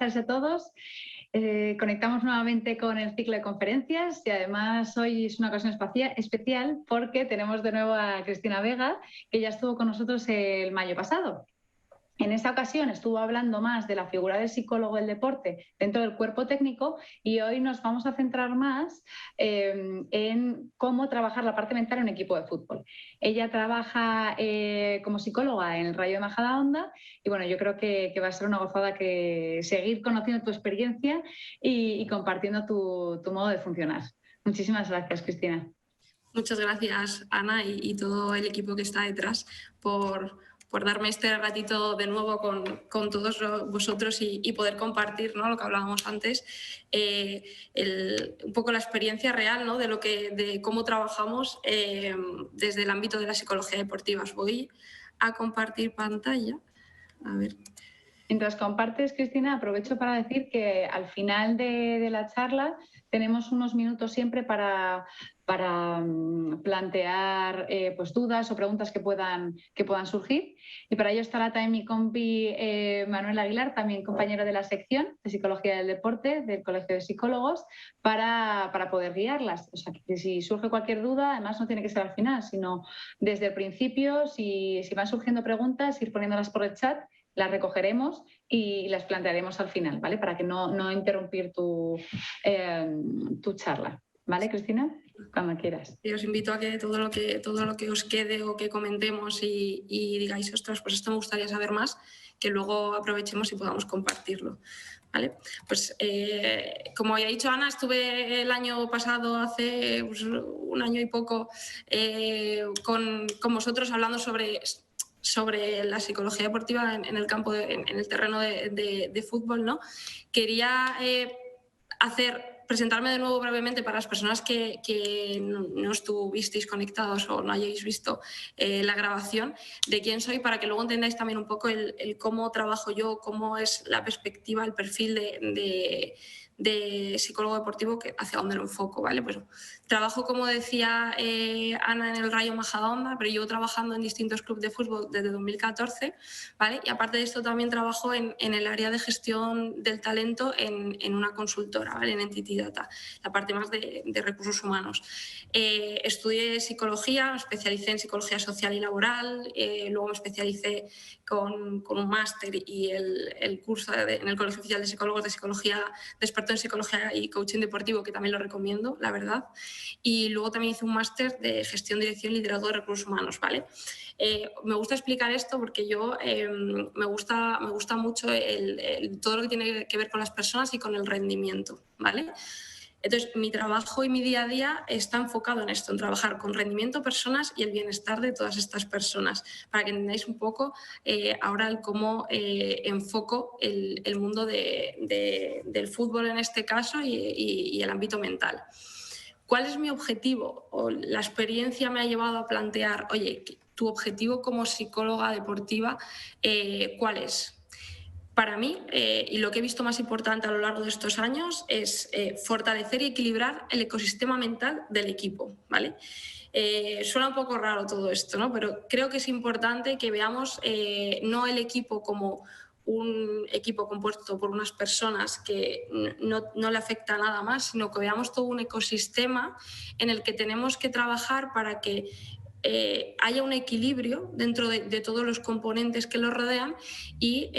todas y a todos. Conectamos nuevamente con el ciclo de conferencias y además hoy es una ocasión especial porque tenemos de nuevo a Cristina Vega, que ya estuvo con nosotros el mayo pasado. En esta ocasión estuvo hablando más de la figura del psicólogo del deporte dentro del cuerpo técnico y hoy nos vamos a centrar más en cómo trabajar la parte mental en un equipo de fútbol. Ella trabaja como psicóloga en el Rayo de Majadahonda y bueno, yo creo que va a ser una gozada que seguir conociendo tu experiencia y compartiendo tu modo de funcionar. Muchísimas gracias, Cristina. Muchas gracias, Ana, y todo el equipo que está detrás por darme este ratito de nuevo con todos vosotros y poder compartir, ¿no?, lo que hablábamos antes, un poco la experiencia real, ¿no?, de cómo trabajamos desde el ámbito de la psicología deportiva. Os voy a compartir pantalla. A ver. Mientras compartes, Cristina, aprovecho para decir que al final de la charla tenemos unos minutos siempre para plantear pues dudas o preguntas que puedan surgir. Y para ello estará también mi compi Manuel Aguilar, también compañero de la sección de Psicología del Deporte del Colegio de Psicólogos, para poder guiarlas. O sea, que si surge cualquier duda, además no tiene que ser al final, sino desde el principio, si van surgiendo preguntas, ir poniéndolas por el chat, las recogeremos y las plantearemos al final, ¿vale? Para que no interrumpir tu charla. ¿Vale, Cristina? Cuando quieras. Y os invito a que todo lo que os quede o que comentemos y digáis, ostras, pues esto me gustaría saber más, que luego aprovechemos y podamos compartirlo. ¿Vale? Pues como había dicho Ana, estuve el año pasado, hace pues, un año y poco, con vosotros hablando sobre la psicología deportiva en el campo, en el terreno de fútbol, ¿no? Quería presentarme de nuevo brevemente para las personas que no estuvisteis conectados o no hayáis visto la grabación de quién soy, para que luego entendáis también un poco el cómo trabajo yo, cómo es la perspectiva, el perfil de psicólogo deportivo, hacia dónde lo enfoco, ¿vale? Pues trabajo, como decía Ana, en el Rayo Majadahonda, pero llevo trabajando en distintos clubes de fútbol desde 2014, ¿vale? Y aparte de esto también trabajo en el área de gestión del talento en una consultora, ¿vale? En Entity Data, la parte más de recursos humanos. Estudié psicología, me especialicé en psicología social y laboral, luego me especialicé con un máster y el curso en el Colegio Oficial de Psicólogos de Psicología, de experto en psicología y coaching deportivo, que también lo recomiendo, la verdad. Y luego también hice un máster de gestión, dirección y liderazgo de recursos humanos, ¿vale? Me gusta explicar esto porque yo me gusta mucho todo lo que tiene que ver con las personas y con el rendimiento, ¿vale? Entonces, mi trabajo y mi día a día está enfocado en esto, en trabajar con rendimiento, personas y el bienestar de todas estas personas, para que entendáis un poco ahora el cómo enfoco el mundo del fútbol en este caso y el ámbito mental. ¿Cuál es mi objetivo? O la experiencia me ha llevado a plantear, oye, tu objetivo como psicóloga deportiva, ¿cuál es? Para mí, y lo que he visto más importante a lo largo de estos años, es fortalecer y equilibrar el ecosistema mental del equipo, ¿vale? Suena un poco raro todo esto, ¿no? Pero creo que es importante que veamos no el equipo como un equipo compuesto por unas personas que no le afecta nada más, sino que veamos todo un ecosistema en el que tenemos que trabajar para que haya un equilibrio dentro de todos los componentes que lo rodean y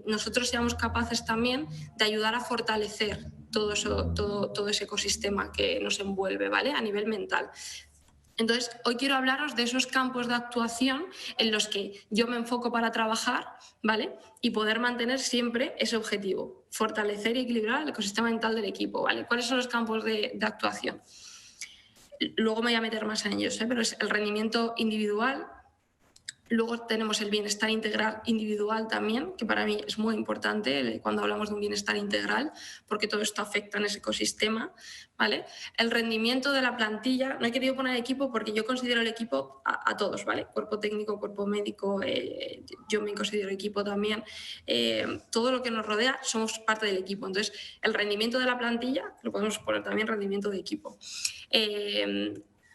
nosotros seamos capaces también de ayudar a fortalecer todo ese ecosistema que nos envuelve, ¿vale? A nivel mental. Entonces, hoy quiero hablaros de esos campos de actuación en los que yo me enfoco para trabajar, ¿vale? Y poder mantener siempre ese objetivo, fortalecer y equilibrar el ecosistema mental del equipo, ¿vale? ¿Cuáles son los campos de actuación? Luego me voy a meter más en ellos, pero es el rendimiento individual. Luego tenemos el bienestar integral individual también, que para mí es muy importante cuando hablamos de un bienestar integral, porque todo esto afecta en ese ecosistema, ¿vale? El rendimiento de la plantilla, no he querido poner equipo porque yo considero el equipo a todos, ¿vale? Cuerpo técnico, cuerpo médico, yo me considero equipo también. Todo lo que nos rodea somos parte del equipo. Entonces, el rendimiento de la plantilla, lo podemos poner también rendimiento de equipo.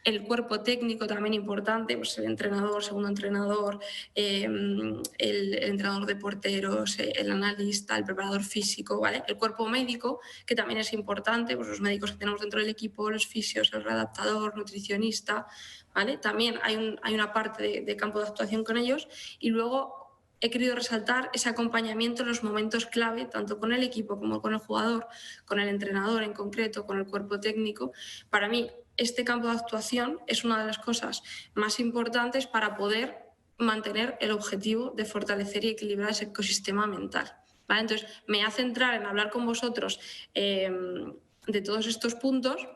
El cuerpo técnico también importante, pues el entrenador, segundo entrenador, el entrenador de porteros, el analista, el preparador físico, ¿vale? El cuerpo médico, que también es importante, pues los médicos que tenemos dentro del equipo, los fisios, el readaptador, nutricionista, ¿vale? También hay una parte de campo de actuación con ellos. Y luego he querido resaltar ese acompañamiento en los momentos clave, tanto con el equipo como con el jugador, con el entrenador en concreto, con el cuerpo técnico. Para mí, este campo de actuación es una de las cosas más importantes para poder mantener el objetivo de fortalecer y equilibrar ese ecosistema mental, ¿vale? Entonces, me hace entrar en hablar con vosotros de todos estos puntos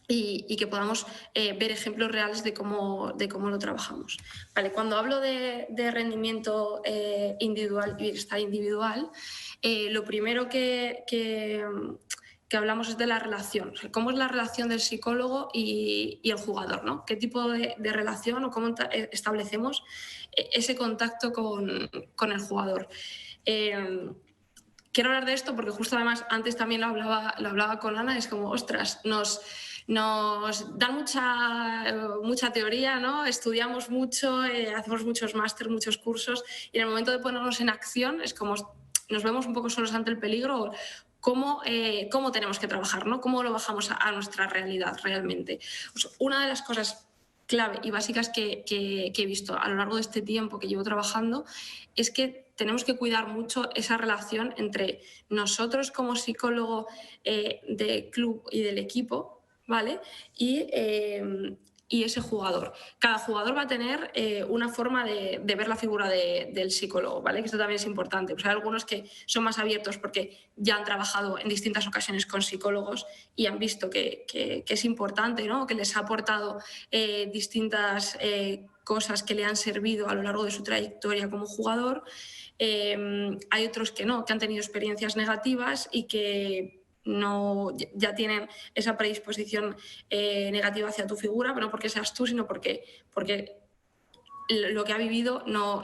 y que podamos ver ejemplos reales de cómo lo trabajamos. Vale, cuando hablo de rendimiento individual y bienestar individual, lo primero que hablamos es de la relación. O sea, cómo es la relación del psicólogo y el jugador, ¿no? ¿Qué tipo de relación o cómo establecemos ese contacto con el jugador? Quiero hablar de esto porque justo además antes también lo hablaba con Ana, es como, ostras, nos dan mucha teoría, ¿no? Estudiamos mucho, hacemos muchos máster, muchos cursos, y en el momento de ponernos en acción es como nos vemos un poco solos ante el peligro. ¿Cómo tenemos que trabajar, ¿no? ¿Cómo lo bajamos a nuestra realidad realmente? Pues una de las cosas clave y básicas que he visto a lo largo de este tiempo que llevo trabajando es que tenemos que cuidar mucho esa relación entre nosotros como psicólogo del club y del equipo, ¿vale? Y ese jugador. Cada jugador va a tener una forma de ver la figura del psicólogo, ¿vale? Que esto también es importante. Pues hay algunos que son más abiertos porque ya han trabajado en distintas ocasiones con psicólogos y han visto que es importante, ¿no? Que les ha aportado distintas cosas que le han servido a lo largo de su trayectoria como jugador. Hay otros que no, que han tenido experiencias negativas y que ya tienen esa predisposición negativa hacia tu figura, pero no porque seas tú, sino porque lo que ha vivido no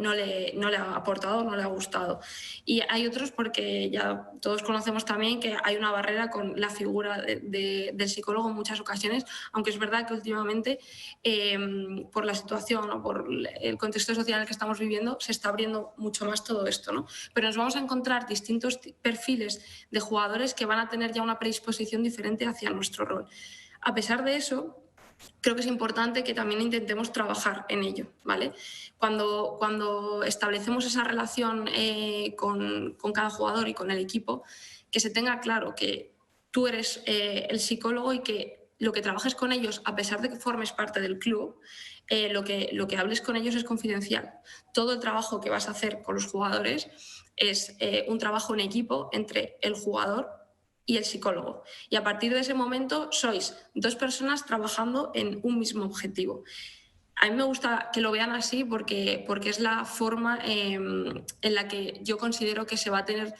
le ha aportado, no le ha gustado. Y hay otros porque ya todos conocemos también que hay una barrera con la figura del psicólogo en muchas ocasiones, aunque es verdad que últimamente por la situación o por el contexto social en el que estamos viviendo se está abriendo mucho más todo esto, ¿no? Pero nos vamos a encontrar distintos perfiles de jugadores que van a tener ya una predisposición diferente hacia nuestro rol. A pesar de eso, creo que es importante que también intentemos trabajar en ello, ¿vale? Cuando establecemos esa relación con cada jugador y con el equipo, que se tenga claro que tú eres el psicólogo y que lo que trabajes con ellos, a pesar de que formes parte del club, lo que hables con ellos es confidencial. Todo el trabajo que vas a hacer con los jugadores es un trabajo en equipo entre el jugador y el psicólogo. Y a partir de ese momento sois dos personas trabajando en un mismo objetivo. A mí me gusta que lo vean así porque es la forma en la que yo considero que se va a tener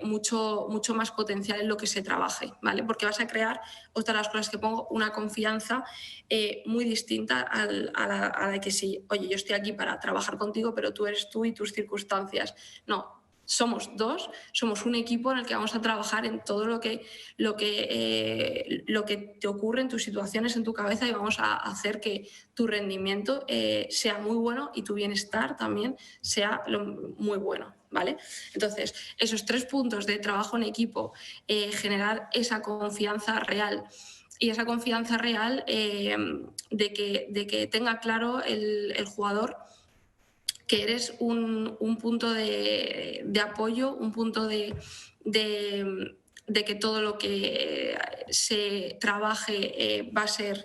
mucho más potencial en lo que se trabaje, ¿vale? Porque vas a crear, otra de las cosas que pongo, una confianza muy distinta a la de que sí, oye, yo estoy aquí para trabajar contigo, pero tú eres tú y tus circunstancias. No, somos dos, somos un equipo en el que vamos a trabajar en todo lo que te ocurre en tus situaciones, en tu cabeza, y vamos a hacer que tu rendimiento sea muy bueno y tu bienestar también sea muy bueno, ¿vale? Entonces, esos 3 puntos de trabajo en equipo, generar esa confianza real y esa confianza real de que tenga claro el jugador que eres un punto de apoyo, un punto de que todo lo que se trabaje va a ser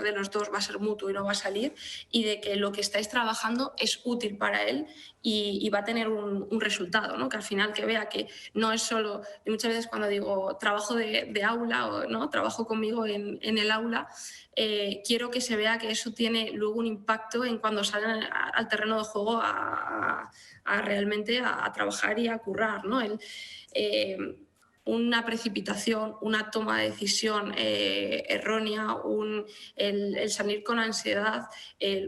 de los dos, va a ser mutuo y no va a salir, y de que lo que estáis trabajando es útil para él y va a tener un resultado, ¿no? Que al final que vea que no es solo, y muchas veces cuando digo trabajo de aula o no trabajo conmigo en el aula, quiero que se vea que eso tiene luego un impacto en cuando salen al terreno de juego realmente a trabajar y a currar, ¿no? Una precipitación, una toma de decisión errónea, el salir con ansiedad,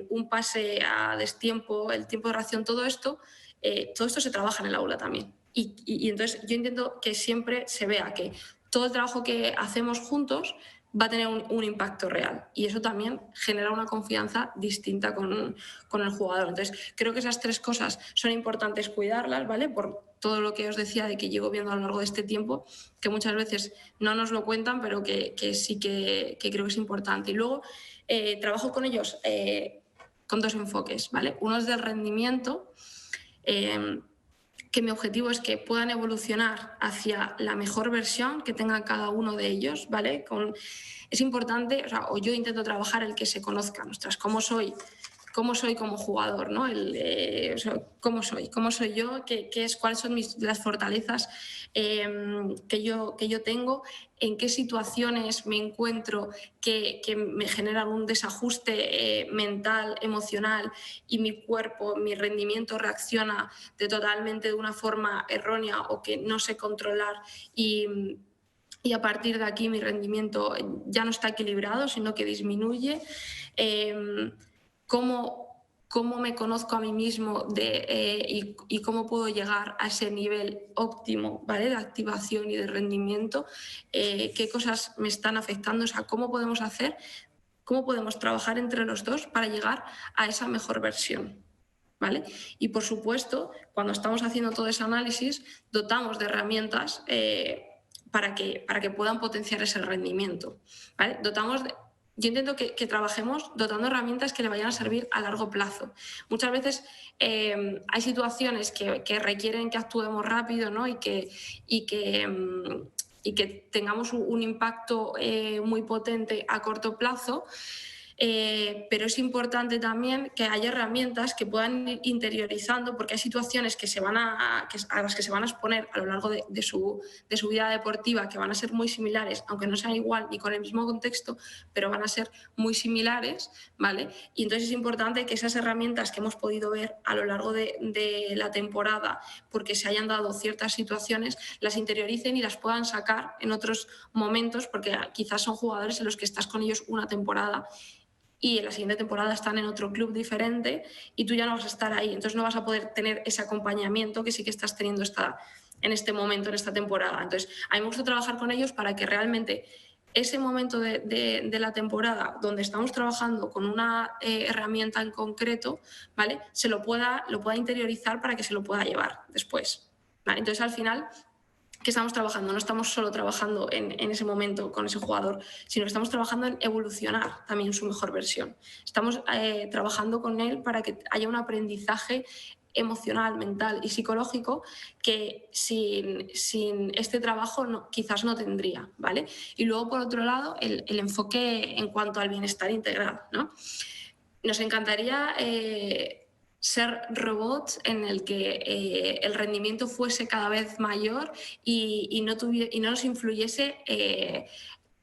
un pase a destiempo, el tiempo de reacción, todo esto se trabaja en el aula también. Y entonces yo intento que siempre se vea que todo el trabajo que hacemos juntos va a tener un impacto real. Y eso también genera una confianza distinta con el jugador. Entonces, creo que esas 3 cosas son importantes cuidarlas, ¿vale? Por todo lo que os decía de que llevo viendo a lo largo de este tiempo, que muchas veces no nos lo cuentan, pero que sí que creo que es importante. Y luego trabajo con ellos con 2 enfoques, ¿vale? Uno es del rendimiento, que mi objetivo es que puedan evolucionar hacia la mejor versión que tenga cada uno de ellos, ¿vale? Es importante, o yo intento trabajar el que se conozcan, ostras, cómo soy como jugador, ¿no? ¿Cómo soy yo? ¿Cuáles son las fortalezas que yo tengo? ¿En qué situaciones me encuentro que me generan un desajuste mental, emocional, y mi cuerpo, mi rendimiento reacciona totalmente de una forma errónea o que no sé controlar, y a partir de aquí mi rendimiento ya no está equilibrado, sino que disminuye? ¿Cómo me conozco a mí mismo y cómo puedo llegar a ese nivel óptimo, ¿vale?, de activación y de rendimiento? ¿Qué cosas me están afectando? O sea, ¿cómo podemos trabajar entre los dos para llegar a esa mejor versión? ¿Vale? Y por supuesto, cuando estamos haciendo todo ese análisis, dotamos de herramientas para que puedan potenciar ese rendimiento, ¿vale? Yo intento que trabajemos dotando herramientas que le vayan a servir a largo plazo. Muchas veces hay situaciones que requieren que actuemos rápido, ¿no? y que tengamos un impacto muy potente a corto plazo. Pero es importante también que haya herramientas que puedan ir interiorizando, porque hay situaciones a las que se van a exponer a lo largo de su vida deportiva, que van a ser muy similares, aunque no sean igual ni con el mismo contexto, pero van a ser muy similares, ¿vale? Y entonces es importante que esas herramientas que hemos podido ver a lo largo de la temporada, porque se hayan dado ciertas situaciones, las interioricen y las puedan sacar en otros momentos, porque quizás son jugadores en los que estás con ellos una temporada y en la siguiente temporada están en otro club diferente y tú ya no vas a estar ahí. Entonces no vas a poder tener ese acompañamiento que sí que estás teniendo en este momento, en esta temporada. Entonces, a mí me gusta trabajar con ellos para que realmente ese momento de la temporada donde estamos trabajando con una herramienta en concreto, ¿vale?, se lo pueda interiorizar para que se lo pueda llevar después, ¿vale? Entonces, al final, que estamos trabajando, no estamos solo trabajando en ese momento con ese jugador, sino que estamos trabajando en evolucionar también su mejor versión. Estamos trabajando con él para que haya un aprendizaje emocional, mental y psicológico que sin este trabajo quizás no tendría, ¿vale? Y luego, por otro lado, el enfoque en cuanto al bienestar integral, ¿no? Nos encantaría ser robots en el que el rendimiento fuese cada vez mayor y no nos influyese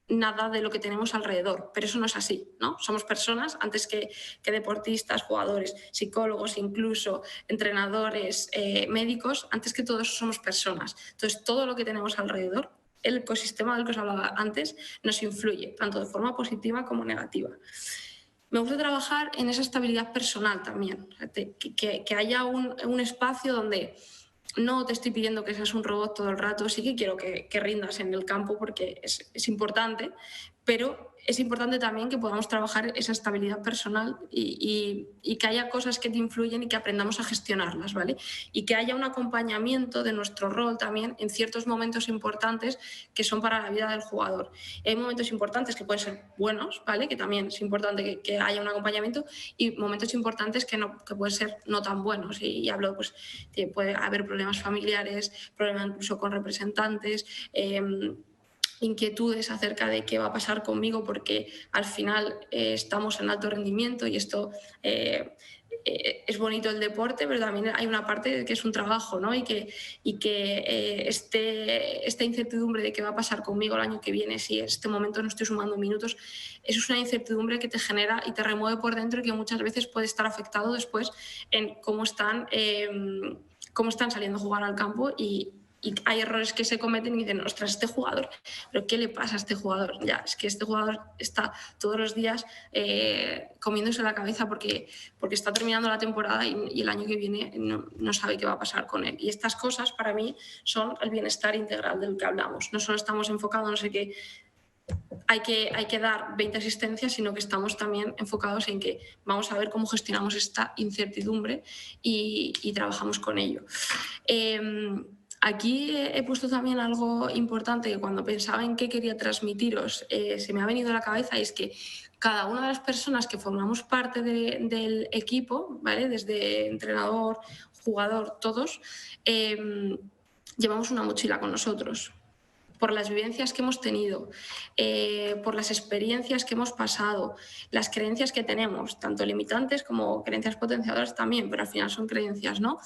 nada de lo que tenemos alrededor, pero eso no es así, ¿no? Somos personas antes que deportistas, jugadores, psicólogos, incluso entrenadores, médicos. Antes que todo eso somos personas. Entonces, todo lo que tenemos alrededor, el ecosistema del que os hablaba antes, nos influye, tanto de forma positiva como negativa. Me gusta trabajar en esa estabilidad personal también, que haya un espacio donde no te estoy pidiendo que seas un robot todo el rato, sí que quiero que rindas en el campo porque es importante, pero es importante también que podamos trabajar esa estabilidad personal y que haya cosas que te influyen y que aprendamos a gestionarlas, ¿vale? Y que haya un acompañamiento de nuestro rol también en ciertos momentos importantes que son para la vida del jugador. Y hay momentos importantes que pueden ser buenos, ¿vale?, que también es importante que haya un acompañamiento, y momentos importantes que pueden ser no tan buenos. Y hablo, pues, que puede haber problemas familiares, problemas incluso con representantes, inquietudes acerca de qué va a pasar conmigo, porque al final estamos en alto rendimiento y esto es bonito el deporte, pero también hay una parte que es un trabajo, ¿no? Y que esta incertidumbre de qué va a pasar conmigo el año que viene, si en este momento no estoy sumando minutos, eso es una incertidumbre que te genera y te remueve por dentro, y que muchas veces puede estar afectado después en cómo están saliendo a jugar al campo, y hay errores que se cometen y dicen, ostras, este jugador, ¿pero qué le pasa a este jugador? Ya, es que este jugador está todos los días comiéndose la cabeza porque está terminando la temporada y el año que viene no sabe qué va a pasar con él. Y estas cosas para mí son el bienestar integral del que hablamos. No solo estamos enfocados, no sé qué, hay que dar 20 asistencias, sino que estamos también enfocados en que vamos a ver cómo gestionamos esta incertidumbre y trabajamos con ello. Aquí he puesto también algo importante que cuando pensaba en qué quería transmitiros se me ha venido a la cabeza, y es que cada una de las personas que formamos parte del equipo, ¿vale? Desde entrenador, jugador, todos, llevamos una mochila con nosotros por las vivencias que hemos tenido, por las experiencias que hemos pasado, las creencias que tenemos, tanto limitantes como creencias potenciadoras también, pero al final son creencias, ¿no?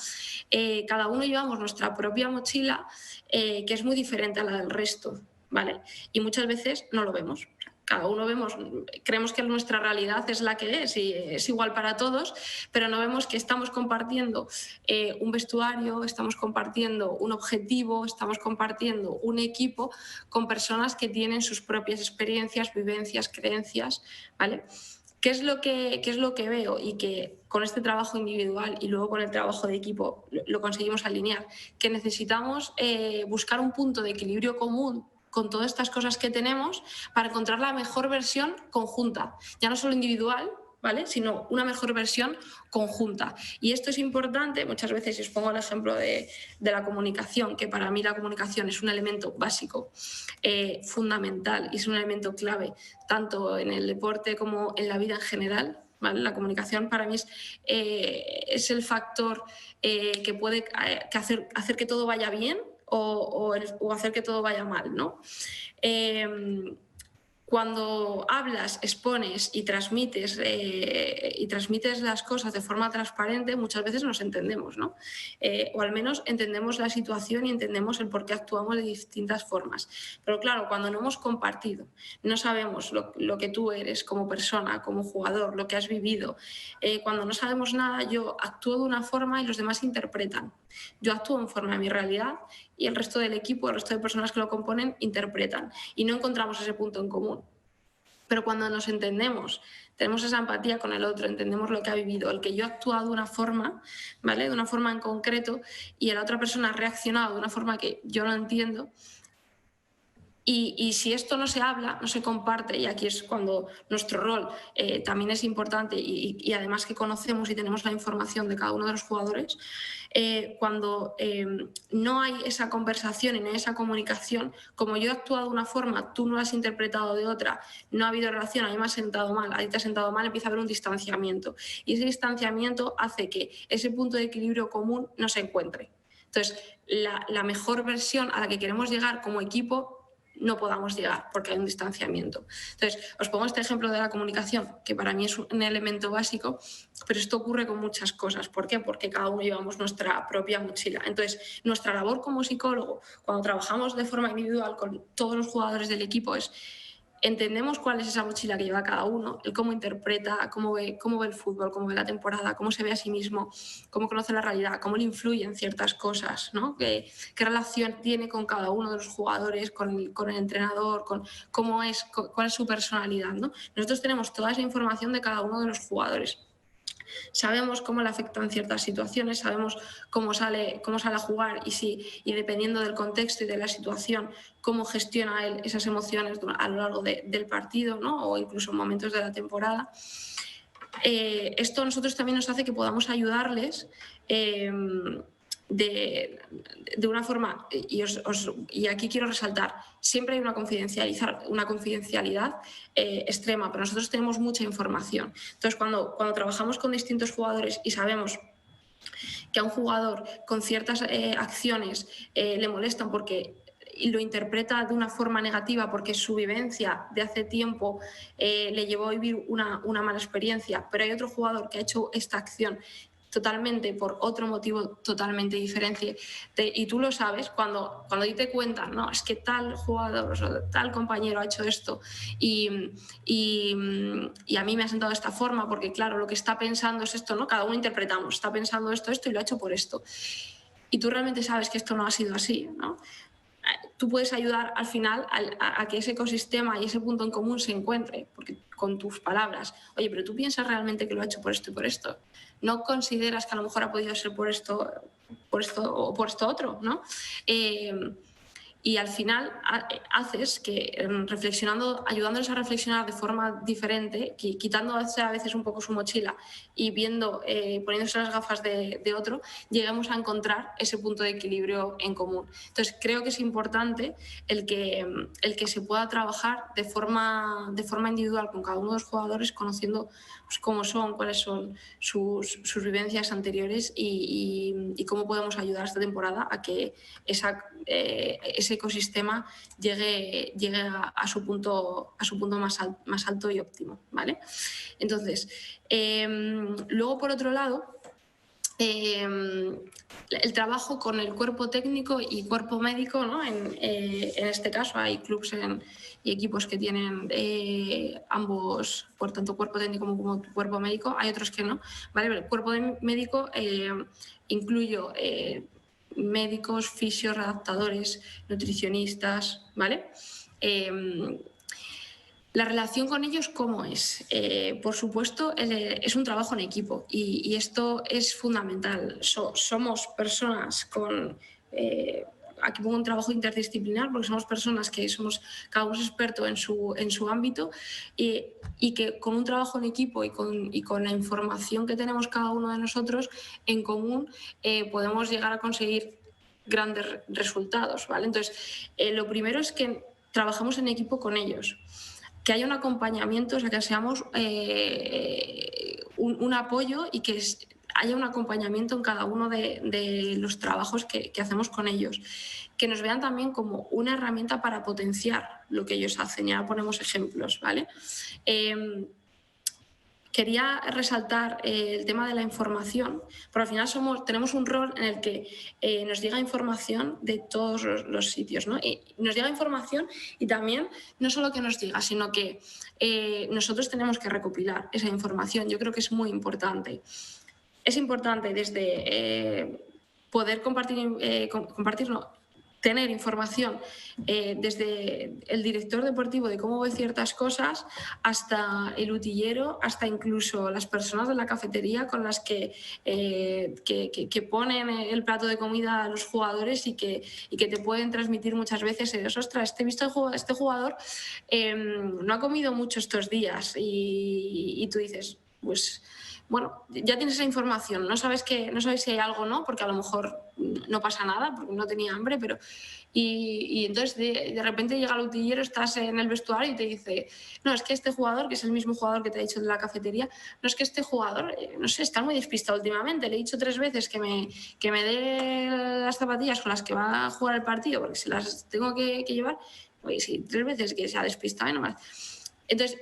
Cada uno llevamos nuestra propia mochila, que es muy diferente a la del resto, ¿vale? Y muchas veces no lo vemos. Cada uno creemos que nuestra realidad es la que es y es igual para todos, pero no vemos que estamos compartiendo un vestuario, estamos compartiendo un objetivo, estamos compartiendo un equipo con personas que tienen sus propias experiencias, vivencias, creencias, ¿vale? ¿Qué es lo que veo? Y que con este trabajo individual y luego con el trabajo de equipo lo conseguimos alinear, que necesitamos buscar un punto de equilibrio común con todas estas cosas que tenemos para encontrar la mejor versión conjunta, ya no solo individual, ¿vale? Sino una mejor versión conjunta. Y esto es importante, muchas veces, y os pongo el ejemplo de la comunicación, que para mí la comunicación es un elemento básico, fundamental, y es un elemento clave, tanto en el deporte como en la vida en general, ¿vale? La comunicación para mí es el factor que puede hacer que todo vaya bien o hacer que todo vaya mal, ¿no? Cuando hablas, expones y transmites las cosas de forma transparente, muchas veces nos entendemos, ¿no? O al menos entendemos la situación y entendemos el por qué actuamos de distintas formas. Pero claro, cuando no hemos compartido, no sabemos lo que tú eres como persona, como jugador, lo que has vivido, cuando no sabemos nada, yo actúo de una forma y los demás interpretan. Yo actúo en forma de mi realidad y el resto del equipo, el resto de personas que lo componen, interpretan. Y no encontramos ese punto en común. Pero cuando nos entendemos, tenemos esa empatía con el otro, entendemos lo que ha vivido, el que yo he actuado de una forma, ¿vale? De una forma en concreto, y la otra persona ha reaccionado de una forma que yo no entiendo. Y si esto no se habla, no se comparte, y aquí es cuando nuestro rol también es importante, y además que conocemos y tenemos la información de cada uno de los jugadores, cuando no hay esa conversación y no hay esa comunicación, como yo he actuado de una forma, tú no lo has interpretado de otra, no ha habido relación, a mí me ha sentado mal, a ti te ha sentado mal, empieza a haber un distanciamiento. Y ese distanciamiento hace que ese punto de equilibrio común no se encuentre. Entonces, la mejor versión a la que queremos llegar como equipo no podamos llegar porque hay un distanciamiento. Entonces, os pongo este ejemplo de la comunicación, que para mí es un elemento básico, pero esto ocurre con muchas cosas. ¿Por qué? Porque cada uno llevamos nuestra propia mochila. Entonces, nuestra labor como psicólogo, cuando trabajamos de forma individual con todos los jugadores del equipo, es entendemos cuál es esa mochila que lleva cada uno, el cómo interpreta, cómo ve el fútbol, cómo ve la temporada, cómo se ve a sí mismo, cómo conoce la realidad, cómo le influyen ciertas cosas, ¿no? ¿Qué relación tiene con cada uno de los jugadores, con el entrenador, con cuál es su personalidad, ¿no? Nosotros tenemos toda esa información de cada uno de los jugadores. Sabemos cómo le afectan ciertas situaciones, sabemos cómo sale a jugar y dependiendo del contexto y de la situación, cómo gestiona él esas emociones a lo largo del partido, ¿no? O incluso en momentos de la temporada. Esto a nosotros también nos hace que podamos ayudarles de una forma, y aquí quiero resaltar, siempre hay una confidencialidad extrema, pero nosotros tenemos mucha información. Entonces, cuando trabajamos con distintos jugadores y sabemos que a un jugador con ciertas acciones le molestan porque lo interpreta de una forma negativa porque su vivencia de hace tiempo le llevó a vivir una mala experiencia, pero hay otro jugador que ha hecho esta acción totalmente por otro motivo totalmente diferente, y tú lo sabes cuando te cuentan, no, es que tal jugador o tal compañero ha hecho esto y a mí me ha sentado de esta forma porque claro, lo que está pensando es esto, ¿no? Cada uno interpretamos, está pensando esto y lo ha hecho por esto, y tú realmente sabes que esto no ha sido así, ¿no? Tú puedes ayudar al final a que ese ecosistema y ese punto en común se encuentre, porque con tus palabras, oye, pero tú piensas realmente que lo ha hecho por esto y por esto, no consideras que a lo mejor ha podido ser por esto o por esto otro, ¿no? y al final haces que reflexionando, ayudándoles a reflexionar de forma diferente, quitando a veces un poco su mochila y viendo, poniéndose las gafas de otro, lleguemos a encontrar ese punto de equilibrio en común. Entonces creo que es importante el que se pueda trabajar de forma individual con cada uno de los jugadores, conociendo pues, cómo son, cuáles son sus vivencias anteriores y cómo podemos ayudar esta temporada a que ese ecosistema llegue a su punto más alto y óptimo, ¿vale? Entonces, luego por otro lado, el trabajo con el cuerpo técnico y cuerpo médico, ¿no? En este caso hay clubes y equipos que tienen ambos, por tanto cuerpo técnico como cuerpo médico, hay otros que no, ¿vale? Pero el cuerpo médico incluyo médicos, fisios, adaptadores, nutricionistas, ¿vale? La relación con ellos, ¿cómo es? Por supuesto, es un trabajo en equipo y esto es fundamental. Somos personas con... aquí pongo un trabajo interdisciplinar porque somos personas que somos cada uno experto en su ámbito y que con un trabajo en equipo y con la información que tenemos cada uno de nosotros en común podemos llegar a conseguir grandes resultados, ¿vale? Entonces, lo primero es que trabajamos en equipo con ellos, que haya un acompañamiento, o sea, que seamos un apoyo y que haya un acompañamiento en cada uno de los trabajos que hacemos con ellos. Que nos vean también como una herramienta para potenciar lo que ellos hacen. Y ahora ponemos ejemplos, ¿vale? Quería resaltar el tema de la información, porque al final tenemos un rol en el que nos llega información de todos los sitios, ¿no? Y nos llega información y también no solo que nos llega, sino que nosotros tenemos que recopilar esa información. Yo creo que es muy importante. Es importante desde poder compartirlo, tener información desde el director deportivo de cómo ve ciertas cosas hasta el utillero, hasta incluso las personas de la cafetería con las que ponen el plato de comida a los jugadores y que te pueden transmitir muchas veces ostras, este jugador no ha comido mucho estos días y tú dices, pues... Bueno, ya tienes esa información, no sabes si hay algo o no, porque a lo mejor no pasa nada, porque no tenía hambre, pero... Y entonces de repente llega el utillero, estás en el vestuario y te dice, no, es que este jugador, que es el mismo jugador que te ha dicho de la cafetería, no, es que este jugador, no sé, está muy despistado últimamente, le he dicho 3 veces que me dé las zapatillas con las que va a jugar el partido, porque se las tengo que llevar, oye, sí, 3 veces que se ha despistado y no más. Entonces,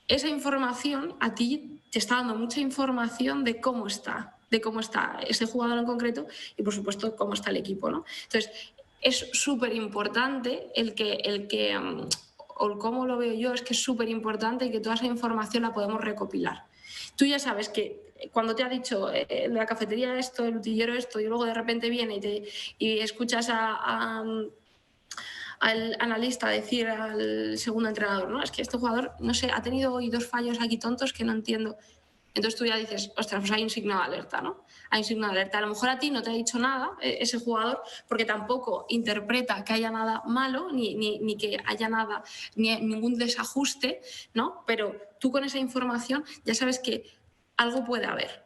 esa información a ti te está dando mucha información de cómo está ese jugador en concreto y, por supuesto, cómo está el equipo, ¿no? Entonces, es súper importante o cómo lo veo yo, es que es súper importante que toda esa información la podemos recopilar. Tú ya sabes que cuando te ha dicho la cafetería esto, el utillero esto, y luego de repente viene y escuchas al analista decir al segundo entrenador, no, es que este jugador, no sé, ha tenido hoy 2 fallos aquí tontos que no entiendo. Entonces tú ya dices, ostras, pues hay un signo de alerta, ¿no? Hay un signo de alerta. A lo mejor a ti no te ha dicho nada ese jugador porque tampoco interpreta que haya nada malo ni que haya ningún desajuste, ¿no? Pero tú con esa información ya sabes que algo puede haber.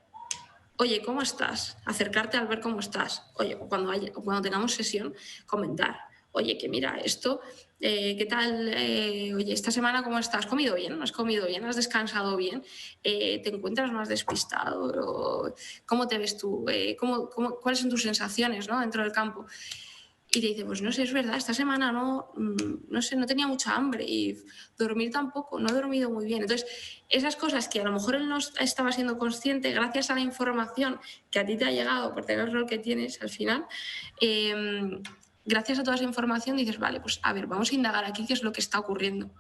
Oye, ¿cómo estás? Acercarte al ver cómo estás. Oye, cuando tengamos sesión, comentar. Oye, que mira, esto, ¿qué tal? Oye, esta semana, ¿cómo estás? ¿Has comido bien? ¿No has comido bien? ¿Has descansado bien? ¿Te encuentras más despistado? ¿Cómo te ves tú? ¿Cuáles son tus sensaciones, ¿no? Dentro del campo? Y te dice, pues no sé, es verdad, esta semana no sé, no tenía mucha hambre y dormir tampoco, no he dormido muy bien. Entonces, esas cosas que a lo mejor él no estaba siendo consciente, gracias a la información que a ti te ha llegado por tener el rol que tienes al final, gracias a toda esa información dices, vale, pues a ver, vamos a indagar aquí qué es lo que está ocurriendo.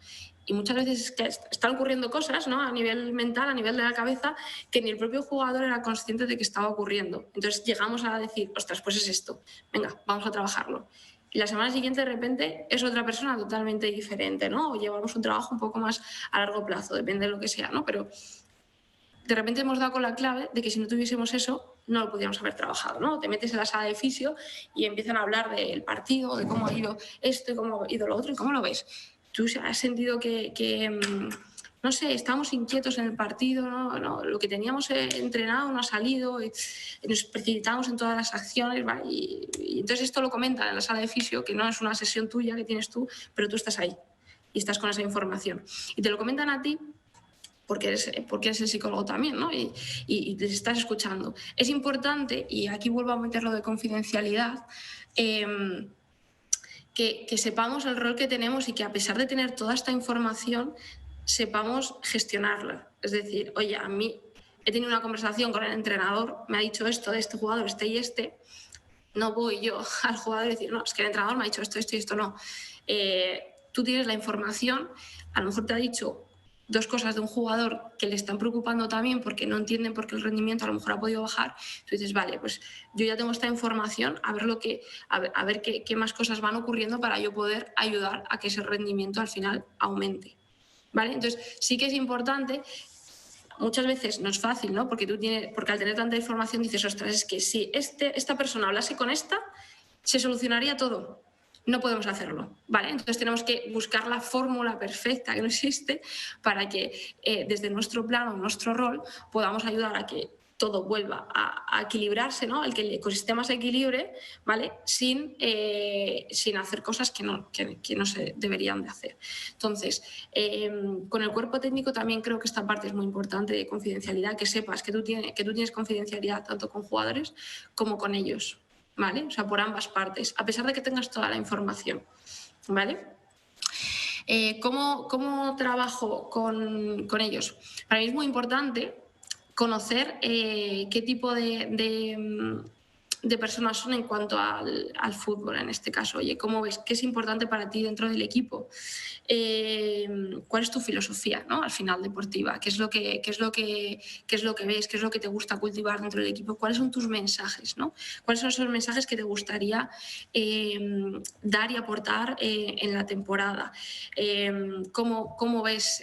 Y muchas veces es que están ocurriendo cosas, ¿no? A nivel mental, a nivel de la cabeza, que ni el propio jugador era consciente de que estaba ocurriendo. Entonces llegamos a decir, ostras, pues es esto, venga, vamos a trabajarlo. Y la semana siguiente, de repente, es otra persona totalmente diferente, ¿no? O llevamos un trabajo un poco más a largo plazo, depende de lo que sea, ¿no? Pero de repente hemos dado con la clave de que si no tuviésemos eso, no lo podríamos haber trabajado, ¿no? Te metes en la sala de fisio y empiezan a hablar del partido, de cómo ha ido esto y cómo ha ido lo otro, y cómo lo ves. ¿Tú has sentido que no sé, estamos inquietos en el partido, ¿no? Lo que teníamos entrenado no ha salido, y nos precipitamos en todas las acciones, ¿vale? Y entonces esto lo comentan en la sala de fisio, que no es una sesión tuya que tienes tú, pero tú estás ahí y estás con esa información. Y te lo comentan a ti porque eres el psicólogo también, ¿no? Y te estás escuchando. Es importante, y aquí vuelvo a meter lo de confidencialidad, que sepamos el rol que tenemos y que a pesar de tener toda esta información, sepamos gestionarla. Es decir, oye, a mí he tenido una conversación con el entrenador, me ha dicho esto de este jugador, este y este, no voy yo al jugador y decir, no, es que el entrenador me ha dicho esto, esto y esto, no. Tú tienes la información, a lo mejor te ha dicho 2 cosas de un jugador que le están preocupando también porque no entienden por qué el rendimiento a lo mejor ha podido bajar. Tú dices, vale, pues yo ya tengo esta información, a ver qué más cosas van ocurriendo para yo poder ayudar a que ese rendimiento al final aumente. ¿Vale? Entonces, sí que es importante. Muchas veces no es fácil, ¿no? Porque al tener tanta información dices, ostras, es que si esta persona hablase con esta, se solucionaría todo. No podemos hacerlo, ¿vale? Entonces tenemos que buscar la fórmula perfecta que no existe para que desde nuestro plano, nuestro rol, podamos ayudar a que todo vuelva a equilibrarse, ¿no? Que el ecosistema se equilibre, ¿vale? Sin hacer cosas que no se deberían de hacer. Entonces, con el cuerpo técnico también creo que esta parte es muy importante de confidencialidad, que sepas que tú tienes confidencialidad tanto con jugadores como con ellos, ¿vale? O sea, por ambas partes, a pesar de que tengas toda la información, ¿vale? ¿Cómo trabajo con ellos? Para mí es muy importante conocer qué tipo de personas son en cuanto al fútbol, en este caso. Oye, ¿cómo ves? ¿Qué es importante para ti dentro del equipo? ¿Cuál es tu filosofía, ¿no? Al final deportiva? ¿Qué es lo que ves? ¿Qué es lo que te gusta cultivar dentro del equipo? ¿Cuáles son tus mensajes, ¿no? ¿Cuáles son esos mensajes que te gustaría dar y aportar en la temporada? ¿Cómo ves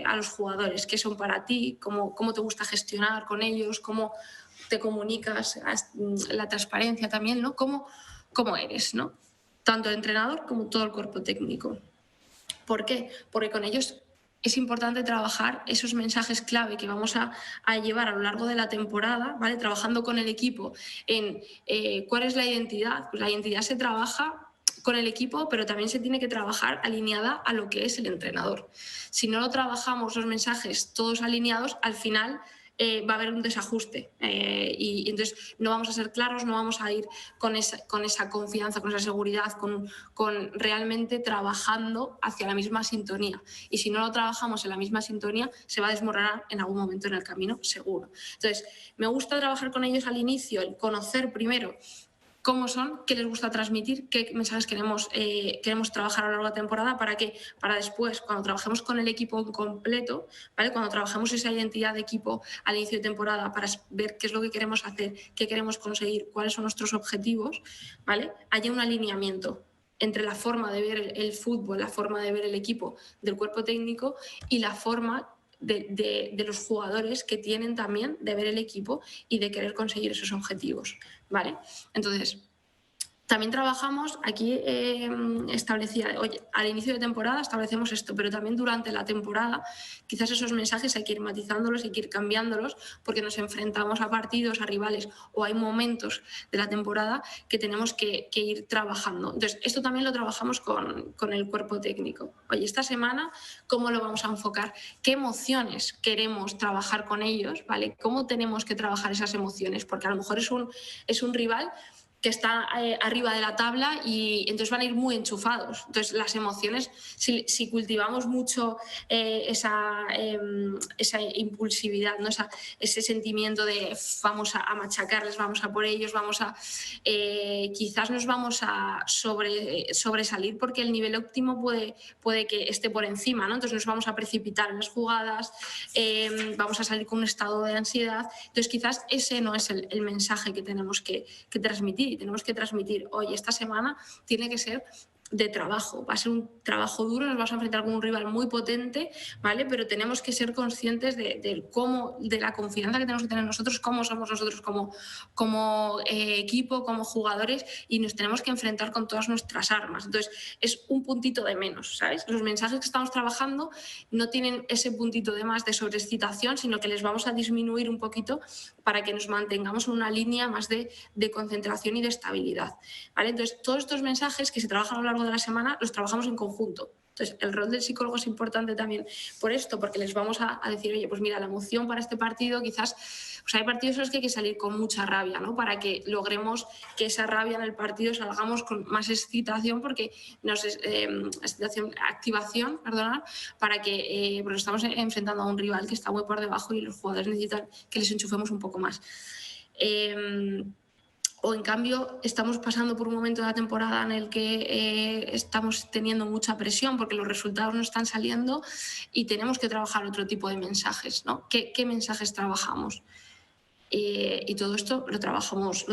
a los jugadores? ¿Qué son para ti? ¿Cómo te gusta gestionar con ellos? ¿Cómo te comunicas? La transparencia también, ¿no? ¿Cómo eres, ¿no? Tanto el entrenador como todo el cuerpo técnico. ¿Por qué? Porque con ellos es importante trabajar esos mensajes clave que vamos a llevar a lo largo de la temporada, ¿vale? Trabajando con el equipo en cuál es la identidad. Pues la identidad se trabaja con el equipo, pero también se tiene que trabajar alineada a lo que es el entrenador. Si no lo trabajamos los mensajes todos alineados, al final va a haber un desajuste y entonces no vamos a ser claros, no vamos a ir con esa confianza, con esa seguridad, con realmente trabajando hacia la misma sintonía. Y si no lo trabajamos en la misma sintonía, se va a desmoronar en algún momento en el camino, seguro. Entonces, me gusta trabajar con ellos al inicio, el conocer primero cómo son, qué les gusta transmitir, qué mensajes queremos trabajar a lo largo de la temporada para después, cuando trabajemos con el equipo en completo, ¿vale? Cuando trabajemos esa identidad de equipo al inicio de temporada para ver qué es lo que queremos hacer, qué queremos conseguir, cuáles son nuestros objetivos, ¿vale? Haya un alineamiento entre la forma de ver el fútbol, la forma de ver el equipo del cuerpo técnico y la forma de los jugadores que tienen también de ver el equipo y de querer conseguir esos objetivos, ¿vale? Entonces, también trabajamos, aquí establecía, oye, al inicio de temporada establecemos esto, pero también durante la temporada quizás esos mensajes hay que ir matizándolos, hay que ir cambiándolos porque nos enfrentamos a partidos, a rivales o hay momentos de la temporada que tenemos que ir trabajando. Entonces, esto también lo trabajamos con el cuerpo técnico. Oye, esta semana, ¿cómo lo vamos a enfocar? ¿Qué emociones queremos trabajar con ellos? ¿Vale? ¿Cómo tenemos que trabajar esas emociones? Porque a lo mejor es un rival que está arriba de la tabla y entonces van a ir muy enchufados. Entonces las emociones, si cultivamos mucho esa impulsividad, ¿no? Ese sentimiento de vamos a machacarles, vamos a por ellos, quizás nos vamos a sobresalir porque el nivel óptimo puede que esté por encima, ¿no? Entonces nos vamos a precipitar en las jugadas, vamos a salir con un estado de ansiedad. Entonces quizás ese no es el mensaje que tenemos que transmitir. Y tenemos que transmitir, oye, esta semana tiene que ser de trabajo. Va a ser un trabajo duro, nos vamos a enfrentar con un rival muy potente, ¿vale? Pero tenemos que ser conscientes de la confianza que tenemos que tener nosotros, cómo somos nosotros como equipo, como jugadores, y nos tenemos que enfrentar con todas nuestras armas. Entonces, es un puntito de menos, ¿sabes? Los mensajes que estamos trabajando no tienen ese puntito de más de sobreexcitación, sino que les vamos a disminuir un poquito para que nos mantengamos en una línea más de concentración y de estabilidad, ¿vale? Entonces, todos estos mensajes que se trabajan a lo largo de la semana los trabajamos en conjunto. Entonces, el rol del psicólogo es importante también por esto, porque les vamos a decir, oye, pues mira, la emoción para este partido quizás, hay partidos en los que hay que salir con mucha rabia, ¿no? Para que logremos que esa rabia en el partido salgamos con más excitación, porque activación, perdonad, para que, porque estamos enfrentando a un rival que está muy por debajo y los jugadores necesitan que les enchufemos un poco más. O en cambio estamos pasando por un momento de la temporada en el que estamos teniendo mucha presión porque los resultados no están saliendo y tenemos que trabajar otro tipo de mensajes, ¿no? ¿Qué mensajes trabajamos? Y todo esto lo trabajamos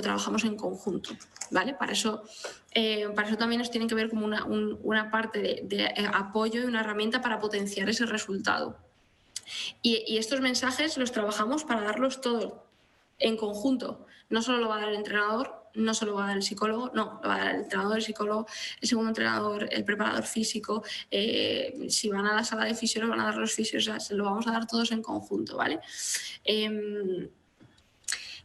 en conjunto, ¿vale? Para eso también nos tiene que ver como una parte de apoyo y una herramienta para potenciar ese resultado. Y estos mensajes los trabajamos para darlos todos en conjunto. No solo lo va a dar el entrenador, no solo lo va a dar el psicólogo, no, lo va a dar el entrenador, el psicólogo, el segundo entrenador, el preparador físico. Si van a la sala de fisio, lo van a dar los fisios, o sea, se lo vamos a dar todos en conjunto, ¿vale?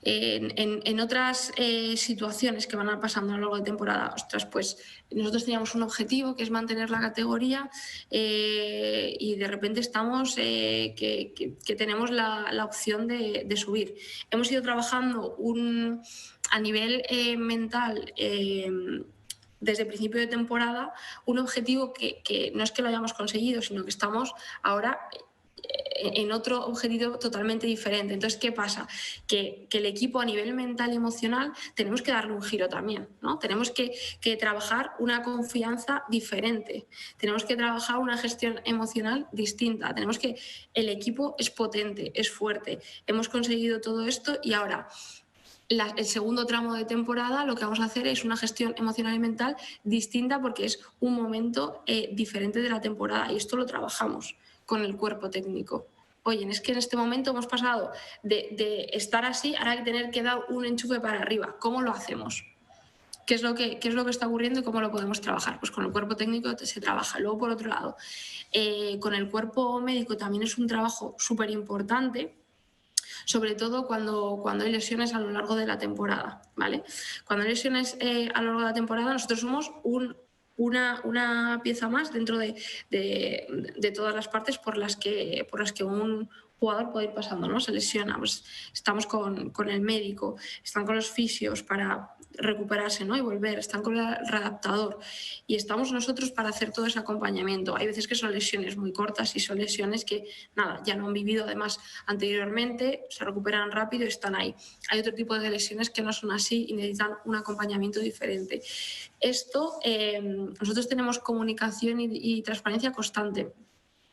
En otras situaciones que van pasando a lo largo de temporada, pues nosotros teníamos un objetivo que es mantener la categoría y de repente estamos que tenemos la opción de subir. Hemos ido trabajando a nivel mental desde el principio de temporada un objetivo que no es que lo hayamos conseguido, sino que estamos ahora en otro objetivo totalmente diferente. Entonces, ¿qué pasa? Que el equipo a nivel mental y emocional tenemos que darle un giro también, ¿no? Tenemos que trabajar una confianza diferente, tenemos que trabajar una gestión emocional distinta, el equipo es potente, es fuerte, hemos conseguido todo esto y ahora el segundo tramo de temporada lo que vamos a hacer es una gestión emocional y mental distinta porque es un momento diferente de la temporada y esto lo trabajamos con el cuerpo técnico. Oye, es que en este momento hemos pasado de estar así, ahora hay que tener que dar un enchufe para arriba. ¿Cómo lo hacemos? ¿Qué es lo que está ocurriendo y cómo lo podemos trabajar? Pues con el cuerpo técnico se trabaja. Luego, por otro lado, con el cuerpo médico también es un trabajo súper importante, sobre todo cuando hay lesiones a lo largo de la temporada, ¿vale? Cuando hay lesiones a lo largo de la temporada, nosotros somos una pieza más dentro de todas las partes por las que un jugador puede ir pasando, ¿no? Se lesiona, pues estamos con el médico, están con los fisios para recuperarse, ¿no? Y volver, están con el readaptador y estamos nosotros para hacer todo ese acompañamiento. Hay veces que son lesiones muy cortas y son lesiones que ya lo han vivido además anteriormente, se recuperan rápido y están ahí. Hay otro tipo de lesiones que no son así y necesitan un acompañamiento diferente. Esto, nosotros tenemos comunicación y transparencia constante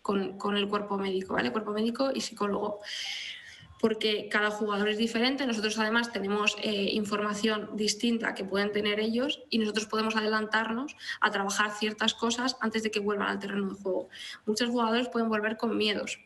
con el cuerpo médico, ¿vale? Cuerpo médico y psicólogo, porque cada jugador es diferente. Nosotros además tenemos información distinta que pueden tener ellos y nosotros podemos adelantarnos a trabajar ciertas cosas antes de que vuelvan al terreno de juego. Muchos jugadores pueden volver con miedos.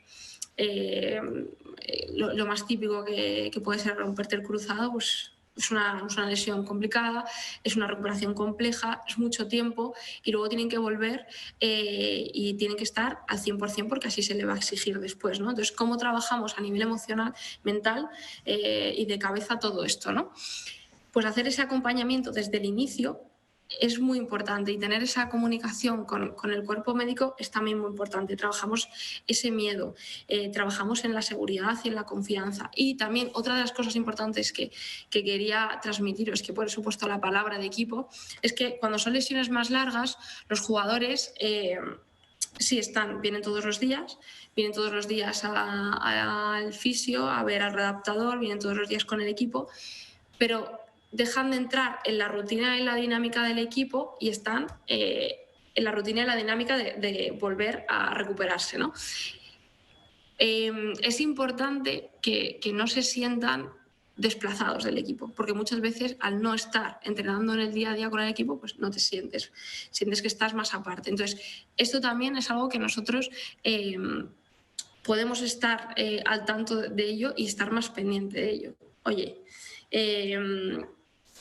Lo más típico que puede ser romperte el cruzado, pues es una lesión complicada, es una recuperación compleja, es mucho tiempo y luego tienen que volver y tienen que estar al 100% porque así se le va a exigir después, ¿no? Entonces, ¿cómo trabajamos a nivel emocional, mental y de cabeza todo esto, ¿no? Pues hacer ese acompañamiento desde el inicio es muy importante y tener esa comunicación con el cuerpo médico es también muy importante. Trabajamos ese miedo, trabajamos en la seguridad y en la confianza. Y también otra de las cosas importantes que quería transmitiros, que por supuesto la palabra de equipo, es que cuando son lesiones más largas, los jugadores sí vienen todos los días al fisio, a ver al readaptador, vienen todos los días con el equipo, pero dejan de entrar en la rutina y la dinámica del equipo y están en la rutina y la dinámica de volver a recuperarse, ¿no? Es importante que no se sientan desplazados del equipo, porque muchas veces al no estar entrenando en el día a día con el equipo, pues no te sientes que estás más aparte. Entonces, esto también es algo que nosotros podemos estar al tanto de ello y estar más pendiente de ello. Oye,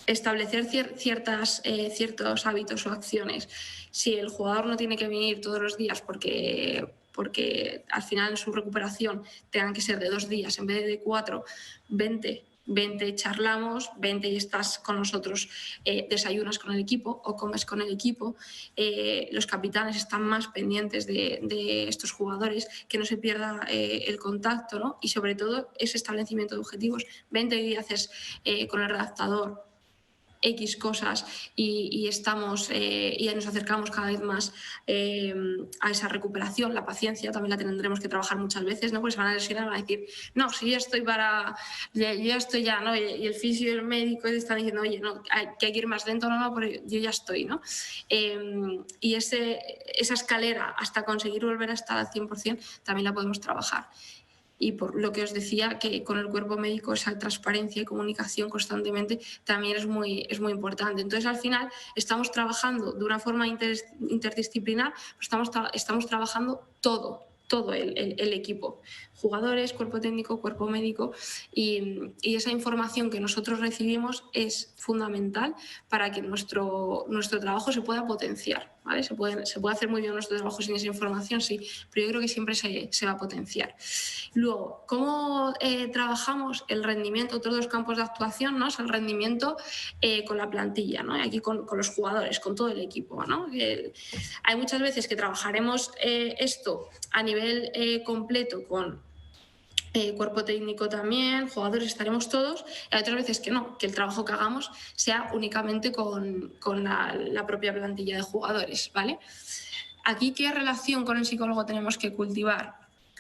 establecer ciertos hábitos o acciones. Si el jugador no tiene que venir todos los días porque al final en su recuperación tengan que ser de 2 días en vez de 4, vente, charlamos, vente y estás con nosotros, desayunas con el equipo o comes con el equipo. Los capitanes están más pendientes de estos jugadores, que no se pierda el contacto, ¿no? Y sobre todo ese establecimiento de objetivos. Vente y haces con el redactador X cosas y estamos y nos acercamos cada vez más a esa recuperación. La paciencia también la tendremos que trabajar muchas veces, ¿no? Pues se van a lesionar y van a decir, no, si yo estoy ya, ¿no? Y el fisio y el médico están diciendo, oye, no, que hay que ir más lento, no, pero yo ya estoy, ¿no? Y esa escalera hasta conseguir volver a estar al 100% también la podemos trabajar. Y por lo que os decía, que con el cuerpo médico esa transparencia y comunicación constantemente también es muy importante. Entonces, al final, estamos trabajando de una forma interdisciplinar, pues estamos trabajando todo el equipo, jugadores, cuerpo técnico, cuerpo médico, y esa información que nosotros recibimos es fundamental para que nuestro trabajo se pueda potenciar, ¿vale? Se puede hacer muy bien nuestro trabajo sin esa información, sí, pero yo creo que siempre se va a potenciar. Luego, ¿cómo trabajamos el rendimiento? Otros 2 campos de actuación, ¿no? Es el rendimiento con la plantilla, ¿no? Y aquí con los jugadores, con todo el equipo, ¿no? Hay muchas veces que trabajaremos esto a nivel completo con cuerpo técnico también, jugadores, estaremos todos, y hay otras veces que no, que el trabajo que hagamos sea únicamente con la propia plantilla de jugadores, ¿vale? Aquí, ¿qué relación con el psicólogo tenemos que cultivar?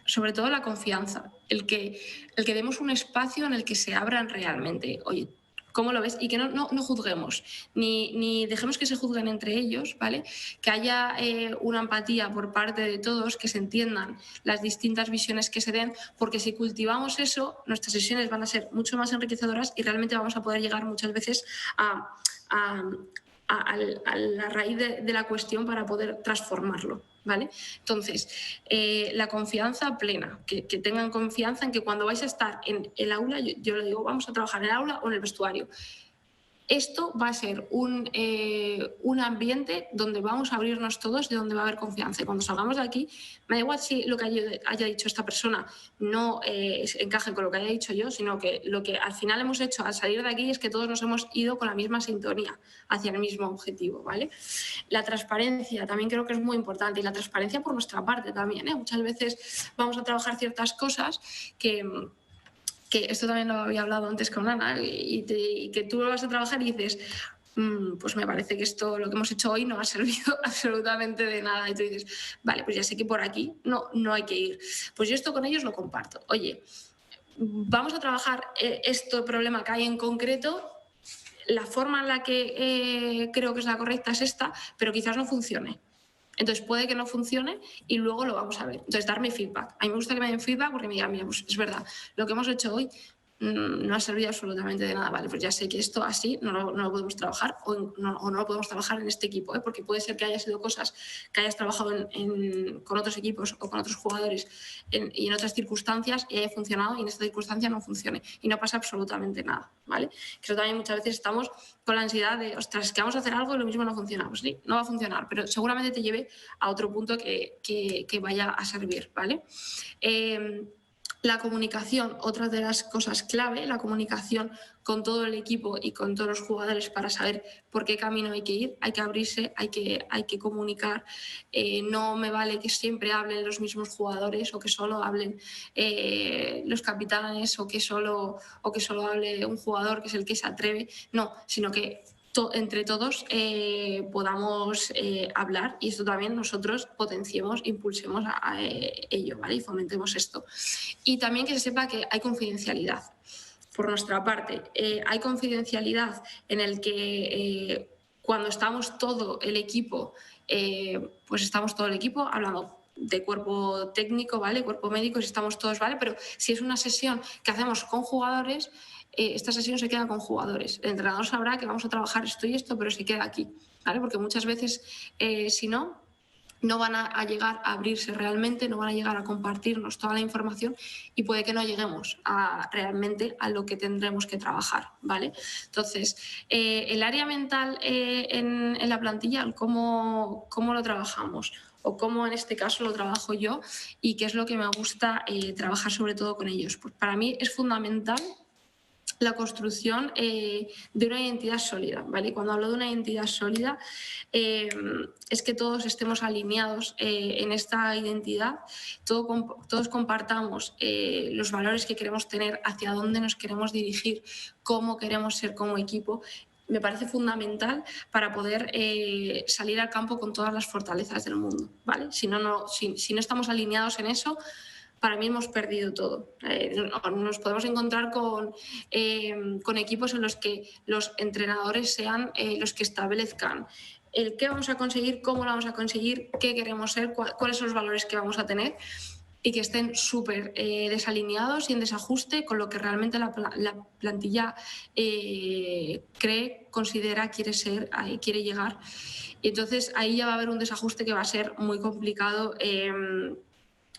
Sobre todo la confianza, el que demos un espacio en el que se abran realmente. Oye, ¿cómo lo ves? Y que no juzguemos, ni dejemos que se juzguen entre ellos, ¿vale? Que haya una empatía por parte de todos, que se entiendan las distintas visiones que se den, porque si cultivamos eso, nuestras sesiones van a ser mucho más enriquecedoras y realmente vamos a poder llegar muchas veces a la raíz de la cuestión para poder transformarlo, ¿vale? Entonces, la confianza plena, que tengan confianza en que cuando vais a estar en el aula, yo le digo, vamos a trabajar en el aula o en el vestuario. Esto va a ser un ambiente donde vamos a abrirnos todos, de donde va a haber confianza. Y cuando salgamos de aquí, me da igual si lo que haya dicho esta persona no encaje con lo que haya dicho yo, sino que lo que al final hemos hecho al salir de aquí es que todos nos hemos ido con la misma sintonía hacia el mismo objetivo, ¿vale? La transparencia también creo que es muy importante, y la transparencia por nuestra parte también, ¿eh? Muchas veces vamos a trabajar ciertas cosas que esto también lo había hablado antes con Ana, y que tú lo vas a trabajar y dices, pues me parece que esto, lo que hemos hecho hoy, no ha servido absolutamente de nada. Y tú dices, vale, pues ya sé que por aquí no hay que ir. Pues yo esto con ellos lo comparto. Oye, vamos a trabajar este problema que hay en concreto. La forma en la que creo que es la correcta es esta, pero quizás no funcione. Entonces puede que no funcione y luego lo vamos a ver. Entonces, darme feedback. A mí me gusta que me den feedback porque me digan, mira, pues es verdad, lo que hemos hecho hoy no ha servido absolutamente de nada. Vale, pues ya sé que esto así no lo podemos trabajar o no lo podemos trabajar en este equipo, ¿eh? Porque puede ser que haya sido cosas que hayas trabajado con otros equipos o con otros jugadores y en otras circunstancias y haya funcionado, y en esta circunstancia no funcione y no pasa absolutamente nada, ¿vale? Que eso también muchas veces estamos con la ansiedad de, ostras, que vamos a hacer algo y lo mismo no funciona. Pues sí, no va a funcionar, pero seguramente te lleve a otro punto que vaya a servir, ¿vale? La comunicación, otra de las cosas clave, la comunicación con todo el equipo y con todos los jugadores para saber por qué camino hay que ir, hay que abrirse, hay que comunicar. No me vale que siempre hablen los mismos jugadores o que solo hablen los capitanes o que solo hable un jugador que es el que se atreve. No, sino que entre todos podamos hablar, y esto también nosotros potenciemos, impulsemos a ello, ¿vale? Y fomentemos esto. Y también que se sepa que hay confidencialidad. Por nuestra parte, hay confidencialidad en el que cuando estamos todo el equipo, pues estamos todo el equipo hablando de cuerpo técnico, ¿vale? Cuerpo médico, si estamos todos, ¿vale? Pero si es una sesión que hacemos con jugadores, esta sesión se queda con jugadores. El entrenador sabrá que vamos a trabajar esto y esto, pero se queda aquí, ¿vale? Porque muchas veces, si no van a llegar a abrirse realmente, no van a llegar a compartirnos toda la información y puede que no lleguemos realmente a lo que tendremos que trabajar, ¿vale? Entonces, el área mental en la plantilla, ¿cómo lo trabajamos? O cómo en este caso lo trabajo yo y qué es lo que me gusta trabajar sobre todo con ellos. Pues para mí es fundamental la construcción de una identidad sólida, ¿vale? Y cuando hablo de una identidad sólida, es que todos estemos alineados en esta identidad, todos compartamos los valores que queremos tener, hacia dónde nos queremos dirigir, cómo queremos ser como equipo. Me parece fundamental para poder salir al campo con todas las fortalezas del mundo, ¿vale? Si no estamos alineados en eso, para mí hemos perdido todo. Nos podemos encontrar con equipos en los que los entrenadores sean los que establezcan el qué vamos a conseguir, cómo lo vamos a conseguir, qué queremos ser, cuáles son los valores que vamos a tener y que estén súper desalineados y en desajuste con lo que realmente la plantilla cree, considera, quiere ser, quiere llegar. Y entonces ahí ya va a haber un desajuste que va a ser muy complicado.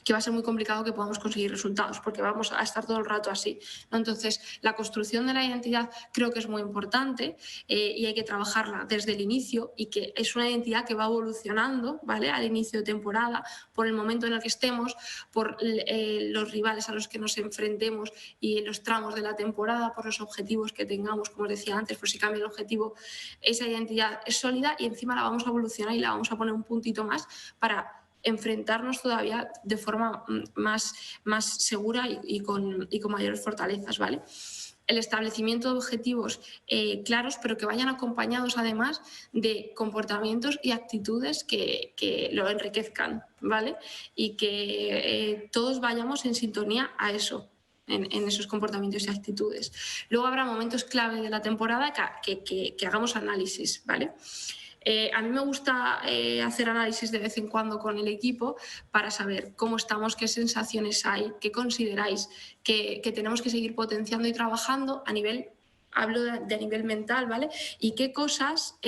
Que va a ser muy complicado que podamos conseguir resultados, porque vamos a estar todo el rato así, ¿no? Entonces, la construcción de la identidad creo que es muy importante y hay que trabajarla desde el inicio y que es una identidad que va evolucionando, ¿vale? Al inicio de temporada, por el momento en el que estemos, por los rivales a los que nos enfrentemos y en los tramos de la temporada, por los objetivos que tengamos, como os decía antes, por si cambia el objetivo, esa identidad es sólida y encima la vamos a evolucionar y la vamos a poner un puntito más para enfrentarnos todavía de forma más segura y con mayores fortalezas, ¿vale? El establecimiento de objetivos claros, pero que vayan acompañados además de comportamientos y actitudes que lo enriquezcan, ¿vale? Y que todos vayamos en sintonía a eso. En esos comportamientos y actitudes. Luego habrá momentos clave de la temporada que hagamos análisis, ¿vale? A mí me gusta hacer análisis de vez en cuando con el equipo para saber cómo estamos, qué sensaciones hay, qué consideráis que tenemos que seguir potenciando y trabajando a nivel, hablo de nivel mental, ¿vale? Y qué cosas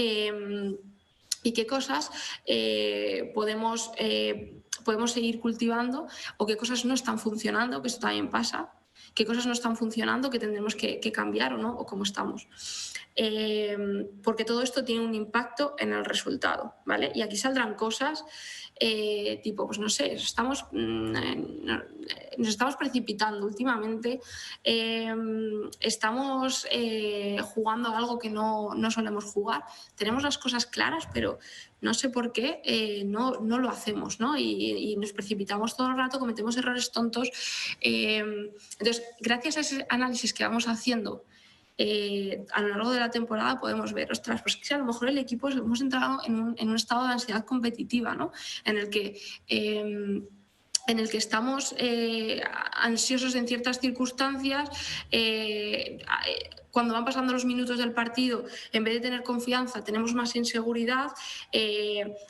podemos seguir cultivando o qué cosas no están funcionando, que esto también pasa, qué cosas no están funcionando que tendremos que cambiar o no, o cómo estamos. Porque todo esto tiene un impacto en el resultado, ¿vale? Y aquí saldrán cosas tipo, pues no sé, nos estamos precipitando últimamente, estamos jugando algo que no solemos jugar, tenemos las cosas claras, pero no sé por qué no lo hacemos, ¿no? Y nos precipitamos todo el rato, cometemos errores tontos. Entonces, gracias a ese análisis que vamos haciendo a lo largo de la temporada podemos ver, ostras, pues que a lo mejor el equipo hemos entrado en un estado de ansiedad competitiva, ¿no? En el que estamos ansiosos en ciertas circunstancias, cuando van pasando los minutos del partido, en vez de tener confianza, tenemos más inseguridad,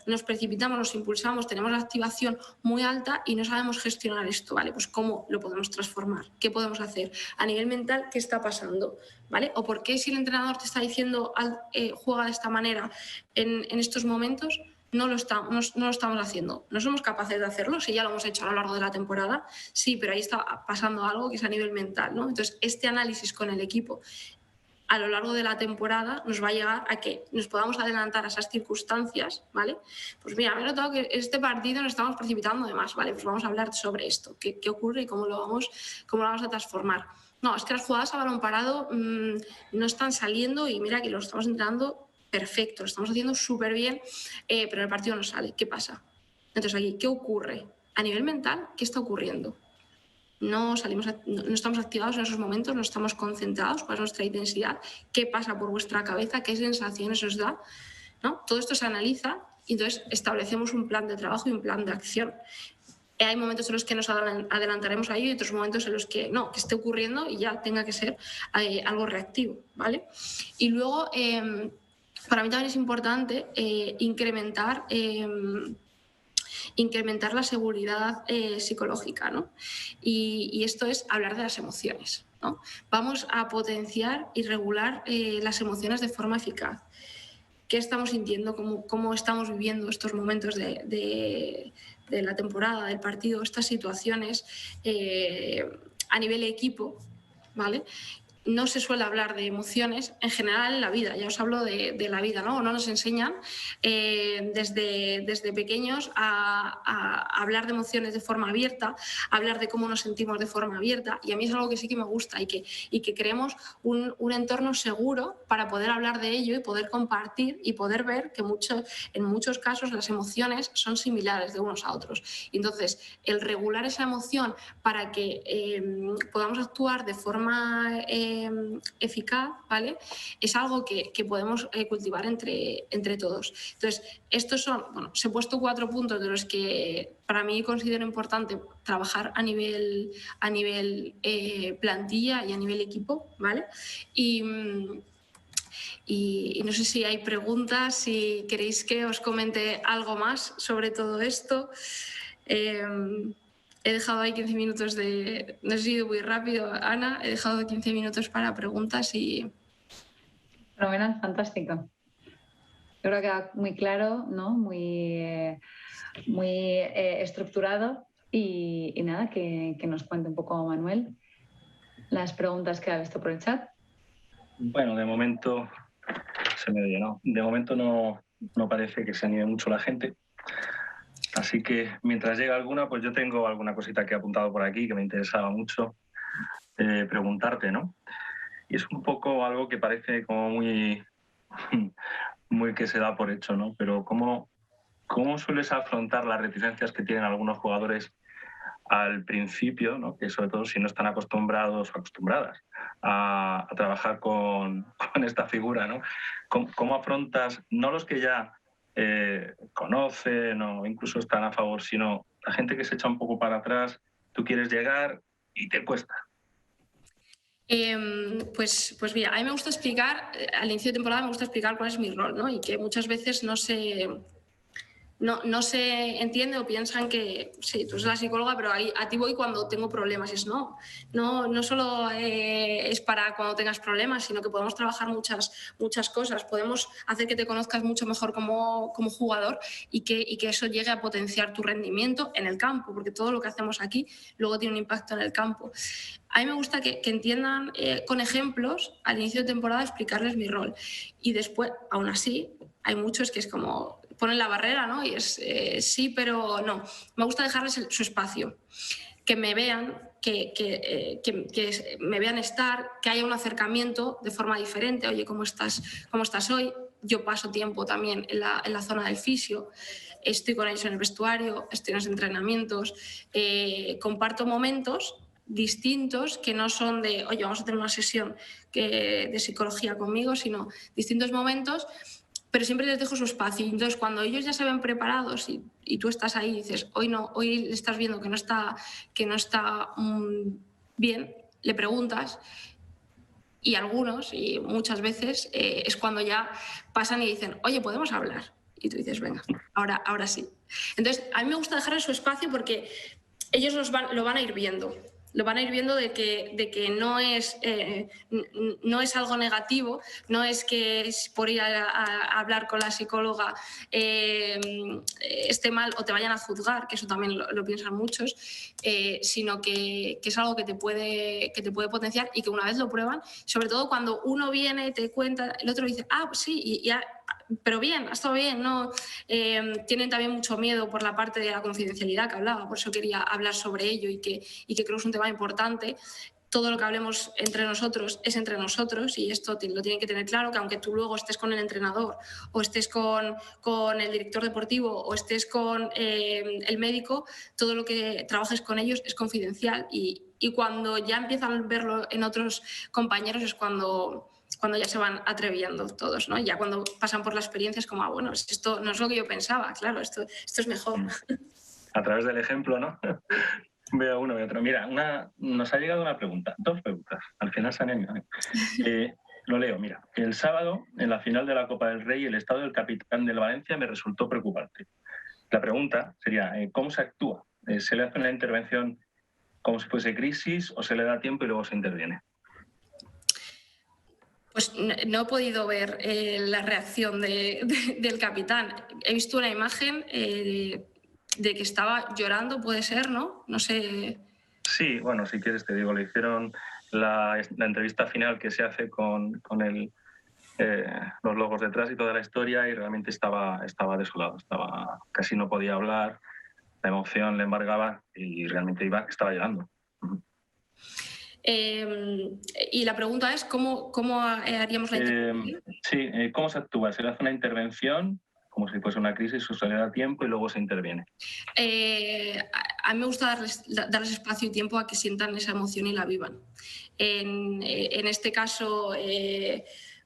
nos precipitamos, nos impulsamos, tenemos la activación muy alta y no sabemos gestionar esto, ¿vale? Pues ¿cómo lo podemos transformar? ¿Qué podemos hacer? A nivel mental, ¿qué está pasando? ¿Vale? ¿O por qué si el entrenador te está diciendo juega de esta manera en estos momentos, no lo estamos haciendo? ¿No somos capaces de hacerlo? Si ya lo hemos hecho a lo largo de la temporada, sí, pero ahí está pasando algo que es a nivel mental, ¿no? Entonces, este análisis con el equipo a lo largo de la temporada nos va a llegar a que nos podamos adelantar a esas circunstancias, ¿vale? Pues mira, me he notado que este partido nos estamos precipitando de más, ¿vale? Pues vamos a hablar sobre esto, qué ocurre y cómo lo vamos a transformar. No, es que las jugadas a balón parado no están saliendo y mira que lo estamos entrenando perfecto, lo estamos haciendo súper bien, pero el partido no sale. ¿Qué pasa? Entonces aquí, ¿qué ocurre? A nivel mental, ¿qué está ocurriendo? No estamos activados en esos momentos, no estamos concentrados, ¿cuál es nuestra intensidad? ¿Qué pasa por vuestra cabeza? ¿Qué sensaciones os da? ¿No? Todo esto se analiza y entonces establecemos un plan de trabajo y un plan de acción. Hay momentos en los que nos adelantaremos a ello y otros momentos en los que no, que esté ocurriendo y ya tenga que ser algo reactivo, ¿vale? Y luego, para mí también es importante incrementar la seguridad psicológica, ¿no? Y esto es hablar de las emociones, ¿no? Vamos a potenciar y regular las emociones de forma eficaz. ¿Qué estamos sintiendo? ¿Cómo estamos viviendo estos momentos de la temporada, del partido, estas situaciones a nivel equipo? ¿Vale? No se suele hablar de emociones en general en la vida, ya os hablo de la vida, ¿no? No nos enseñan desde pequeños a hablar de emociones de forma abierta, a hablar de cómo nos sentimos de forma abierta, y a mí es algo que sí que me gusta y que creemos un entorno seguro para poder hablar de ello y poder compartir y poder ver que en muchos casos las emociones son similares de unos a otros. Y entonces, el regular esa emoción para que podamos actuar de forma eficaz, ¿vale? Es algo que podemos cultivar entre todos. Entonces, estos son, bueno, os he puesto 4 puntos de los que para mí considero importante trabajar a nivel plantilla y a nivel equipo, ¿vale? Y no sé si hay preguntas, si queréis que os comente algo más sobre todo esto. He dejado ahí 15 minutos de... No sé si he ido muy rápido, Ana. He dejado 15 minutos para preguntas y... Fenomenal, fantástico. Yo creo que queda muy claro, ¿no? Muy estructurado y nada, que nos cuente un poco Manuel las preguntas que ha visto por el chat. Bueno, de momento se me oye, ¿no? De momento no parece que se anime mucho la gente. Así que mientras llega alguna, pues yo tengo alguna cosita que he apuntado por aquí que me interesaba mucho preguntarte, ¿no? Y es un poco algo que parece como muy que se da por hecho, ¿no? Pero ¿cómo sueles afrontar las reticencias que tienen algunos jugadores al principio, ¿no? Que sobre todo si no están acostumbrados o acostumbradas a trabajar con esta figura, ¿no? ¿Cómo afrontas, no los que ya conocen o incluso están a favor, sino la gente que se echa un poco para atrás, tú quieres llegar y te cuesta? Pues mira, a mí me gusta explicar, al inicio de temporada me gusta explicar cuál es mi rol, ¿no? Y que muchas veces no se entiende o piensan que sí, tú eres la psicóloga, pero a ti voy cuando tengo problemas. Y es no solo es para cuando tengas problemas, sino que podemos trabajar muchas cosas. Podemos hacer que te conozcas mucho mejor como jugador y que eso llegue a potenciar tu rendimiento en el campo, porque todo lo que hacemos aquí luego tiene un impacto en el campo. A mí me gusta que entiendan con ejemplos al inicio de temporada explicarles mi rol. Y después, aún así, hay muchos que es como ponen la barrera, ¿no? Y es sí, pero no. Me gusta dejarles su espacio, que me vean, que me vean estar, que haya un acercamiento de forma diferente. Oye, ¿cómo estás hoy? Yo paso tiempo también en la zona del fisio, estoy con ellos en el vestuario, estoy en los entrenamientos, comparto momentos distintos que no son de, oye, vamos a tener una sesión de psicología conmigo, sino distintos momentos, pero siempre les dejo su espacio. Y entonces, cuando ellos ya se ven preparados y tú estás ahí y dices, hoy estás viendo que no está bien, le preguntas, y algunos, y muchas veces, es cuando ya pasan y dicen, oye, ¿podemos hablar? Y tú dices, venga, ahora sí. Entonces, a mí me gusta dejarles su espacio porque ellos lo van a ir viendo. Lo van a ir viendo de que no es algo negativo, no es que es por ir a hablar con la psicóloga esté mal o te vayan a juzgar, que eso también lo piensan muchos, sino que es algo que te puede potenciar y que una vez lo prueban, sobre todo cuando uno viene, te cuenta, el otro dice, pues sí, pero bien, ha estado bien, ¿no? Tienen también mucho miedo por la parte de la confidencialidad que hablaba, por eso quería hablar sobre ello y que creo que es un tema importante. Todo lo que hablemos entre nosotros es entre nosotros y esto lo tienen que tener claro, que aunque tú luego estés con el entrenador o estés con el director deportivo o estés con el médico, todo lo que trabajes con ellos es confidencial y cuando ya empiezan a verlo en otros compañeros es cuando ya se van atreviendo todos, ¿no? Ya cuando pasan por la experiencia es como, bueno, esto no es lo que yo pensaba, claro, esto es mejor. A través del ejemplo, ¿no? Veo uno y otro. Mira, nos ha llegado una pregunta, 2 preguntas, al final se han enviado. Lo leo, mira. El sábado, en la final de la Copa del Rey, el estado del capitán del Valencia me resultó preocupante. La pregunta sería, ¿cómo se actúa? ¿Se le hace una intervención como si fuese crisis o se le da tiempo y luego se interviene? Pues no he podido ver la reacción del capitán. He visto una imagen de que estaba llorando, puede ser, ¿no? No sé. Sí, bueno, si quieres te digo, le hicieron la entrevista final que se hace con los logos detrás y toda la historia, y realmente estaba desolado, casi no podía hablar, la emoción le embargaba y realmente estaba llorando. Y la pregunta es, ¿cómo haríamos la intervención? Sí, ¿cómo se actúa? Se le hace una intervención como si fuese una crisis, o se le da tiempo y luego se interviene. A mí me gusta darles espacio y tiempo a que sientan esa emoción y la vivan. En este caso,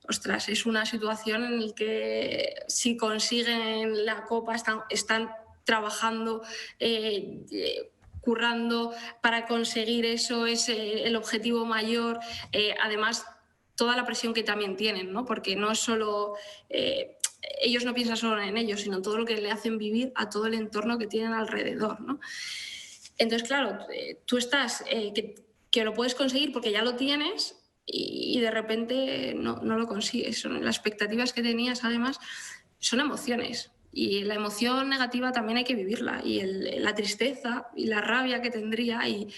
ostras, es una situación en la que si consiguen la Copa están trabajando, currando para conseguir eso, es el objetivo mayor. Además, toda la presión que también tienen, ¿no? Porque no es solo... ellos no piensan solo en ellos, sino en todo lo que le hacen vivir a todo el entorno que tienen alrededor, ¿no? Entonces, claro, tú estás, que lo puedes conseguir porque ya lo tienes y de repente no lo consigues. Las expectativas que tenías, además, son emociones. Y la emoción negativa también hay que vivirla. Y la tristeza y la rabia que tendría y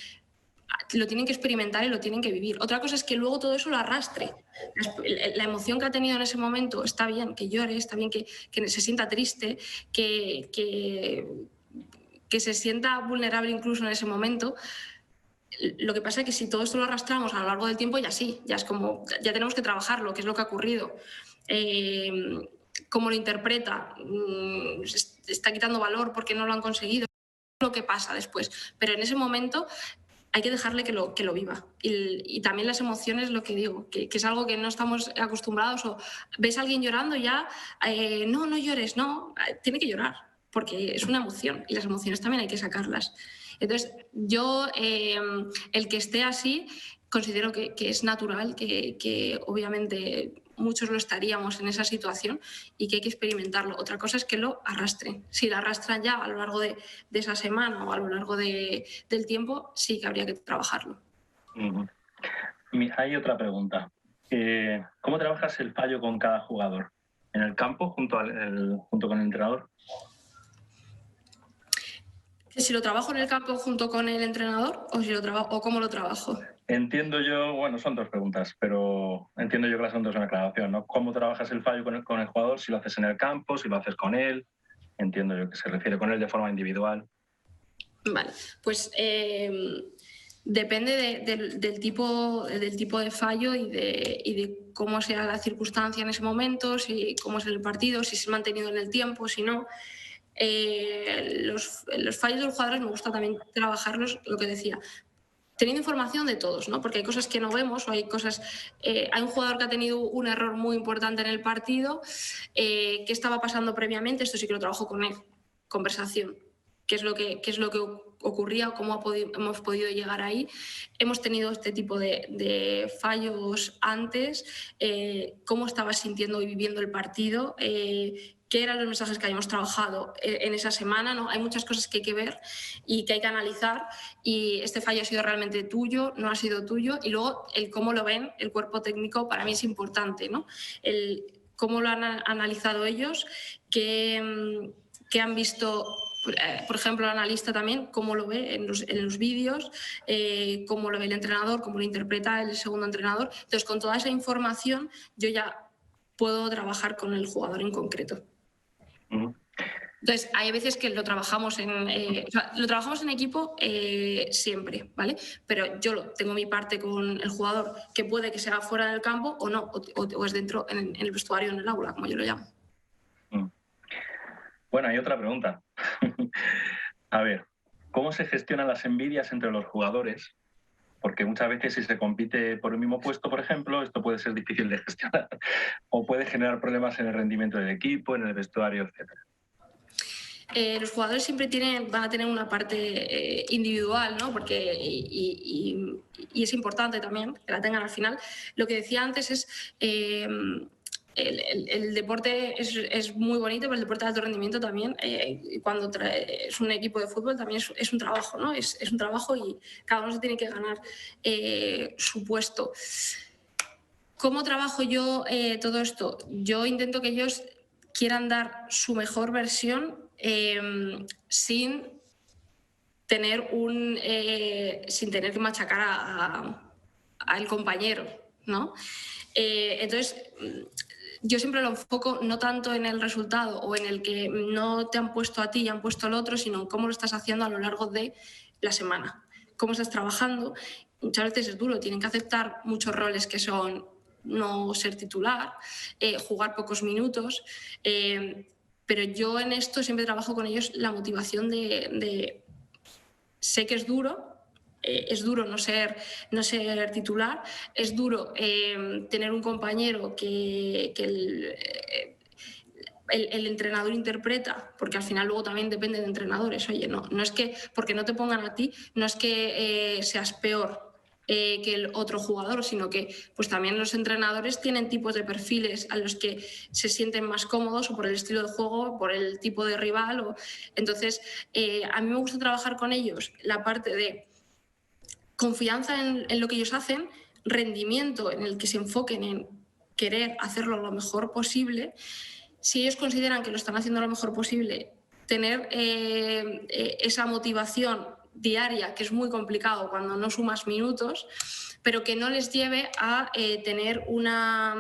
lo tienen que experimentar y lo tienen que vivir. Otra cosa es que luego todo eso lo arrastre. La emoción que ha tenido en ese momento está bien que llore, está bien que se sienta triste, que se sienta vulnerable incluso en ese momento. Lo que pasa es que si todo esto lo arrastramos a lo largo del tiempo, ya sí, ya es como, ya tenemos que trabajarlo, qué es lo que ha ocurrido. Cómo lo interpreta, está quitando valor porque no lo han conseguido, lo que pasa después. Pero en ese momento hay que dejarle que lo viva. Y también las emociones, lo que digo, que es algo que no estamos acostumbrados. O ves a alguien llorando ya, no llores, no, tiene que llorar, porque es una emoción y las emociones también hay que sacarlas. Entonces, yo, el que esté así, considero que es natural, que obviamente muchos lo estaríamos en esa situación y que hay que experimentarlo. Otra cosa es que lo arrastren. Si lo arrastran ya a lo largo de esa semana o a lo largo del tiempo, sí que habría que trabajarlo. Hay otra pregunta. ¿Cómo trabajas el fallo con cada jugador? ¿En el campo junto con el entrenador? ¿Si lo trabajo en el campo junto con el entrenador o cómo lo trabajo? Entiendo yo, bueno, son dos preguntas, pero entiendo yo que las son dos en aclaración, ¿no? ¿Cómo trabajas el fallo con el jugador? Si lo haces en el campo, si lo haces con él. Entiendo yo que se refiere con él de forma individual. Vale, pues depende del tipo de fallo y de cómo sea la circunstancia en ese momento, cómo es el partido, si se ha mantenido en el tiempo, si no. Los fallos de los jugadores me gusta también trabajarlos, lo que decía, teniendo información de todos, ¿no? Porque hay cosas que no vemos o hay cosas... hay un jugador que ha tenido un error muy importante en el partido, ¿qué estaba pasando previamente? Esto sí que lo trabajo con él, conversación. ¿Qué es lo que ocurría o cómo hemos podido llegar ahí? Hemos tenido este tipo de fallos antes, cómo estabas sintiendo y viviendo el partido, qué eran los mensajes que habíamos trabajado en esa semana, ¿no? Hay muchas cosas que hay que ver y que hay que analizar, y este fallo ha sido realmente tuyo, no ha sido tuyo, y luego el cómo lo ven el cuerpo técnico para mí es importante, ¿no? El cómo lo han analizado ellos, qué han visto, por ejemplo, el analista también, cómo lo ve en los vídeos, cómo lo ve el entrenador, cómo lo interpreta el segundo entrenador. Entonces, con toda esa información, yo ya puedo trabajar con el jugador en concreto. Entonces, hay veces que lo trabajamos en equipo siempre, ¿vale? Pero yo tengo mi parte con el jugador, que puede que sea fuera del campo o no, o es dentro, en el vestuario, en el aula, como yo lo llamo. Bueno, hay otra pregunta. A ver, ¿cómo se gestionan las envidias entre los jugadores? Porque muchas veces si se compite por el mismo puesto, por ejemplo, esto puede ser difícil de gestionar o puede generar problemas en el rendimiento del equipo, en el vestuario, etc. Los jugadores siempre van a tener una parte individual, ¿no? Porque, y es importante también que la tengan al final. Lo que decía antes es... el deporte es muy bonito, pero el deporte de alto rendimiento también, cuando es un equipo de fútbol, también es un trabajo, ¿no? Es un trabajo y cada uno se tiene que ganar su puesto. ¿Cómo trabajo yo todo esto? Yo intento que ellos quieran dar su mejor versión sin tener que machacar al compañero, ¿no? Entonces, yo siempre lo enfoco no tanto en el resultado o en el que no te han puesto a ti y han puesto al otro, sino en cómo lo estás haciendo a lo largo de la semana, cómo estás trabajando. Muchas veces es duro, tienen que aceptar muchos roles que son no ser titular, jugar pocos minutos, pero yo en esto siempre trabajo con ellos la motivación de sé que es duro no ser titular, es duro tener un compañero que el entrenador interpreta, porque al final luego también depende de entrenadores. Oye, no es que porque no te pongan a ti, no es que seas peor que el otro jugador, sino que pues también los entrenadores tienen tipos de perfiles a los que se sienten más cómodos o por el estilo de juego, por el tipo de rival. Entonces, a mí me gusta trabajar con ellos la parte de confianza en lo que ellos hacen, rendimiento en el que se enfoquen en querer hacerlo lo mejor posible. Si ellos consideran que lo están haciendo lo mejor posible, tener esa motivación diaria, que es muy complicado cuando no sumas minutos, pero que no les lleve a tener una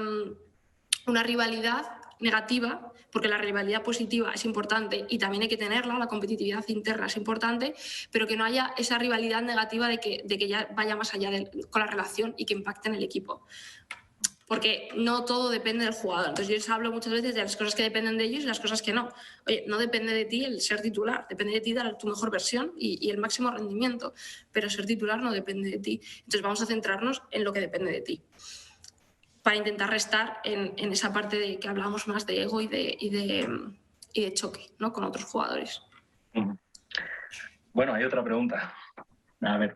rivalidad negativa, porque la rivalidad positiva es importante y también hay que tenerla, la competitividad interna es importante, pero que no haya esa rivalidad negativa de que ya vaya más allá con la relación y que impacte en el equipo. Porque no todo depende del jugador. Entonces yo les hablo muchas veces de las cosas que dependen de ellos y las cosas que no. Oye, no depende de ti el ser titular, depende de ti dar tu mejor versión y el máximo rendimiento, pero ser titular no depende de ti. Entonces vamos a centrarnos en lo que depende de ti, para intentar restar en esa parte de que hablábamos más de ego y de choque, ¿no?, con otros jugadores. Bueno, hay otra pregunta. A ver,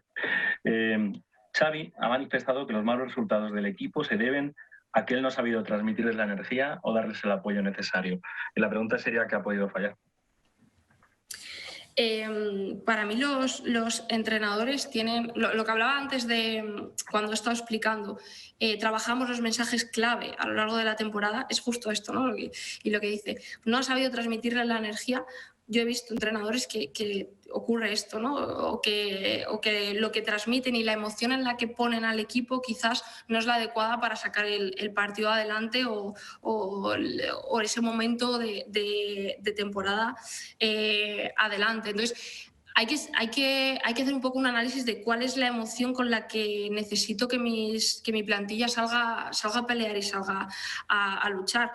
Xavi ha manifestado que los malos resultados del equipo se deben a que él no ha sabido transmitirles la energía o darles el apoyo necesario. Y la pregunta sería, ¿qué ha podido fallar? Para mí los entrenadores tienen, lo que hablaba antes de cuando he estado explicando, trabajamos los mensajes clave a lo largo de la temporada, es justo esto, ¿no? Y lo que dice, no ha sabido transmitirle la energía. Yo he visto entrenadores que ocurre esto, ¿no? O que lo que transmiten y la emoción en la que ponen al equipo quizás no es la adecuada para sacar el partido adelante o ese momento de temporada adelante. Entonces, hay que hacer un poco un análisis de cuál es la emoción con la que necesito que mi plantilla salga a pelear y salga a luchar.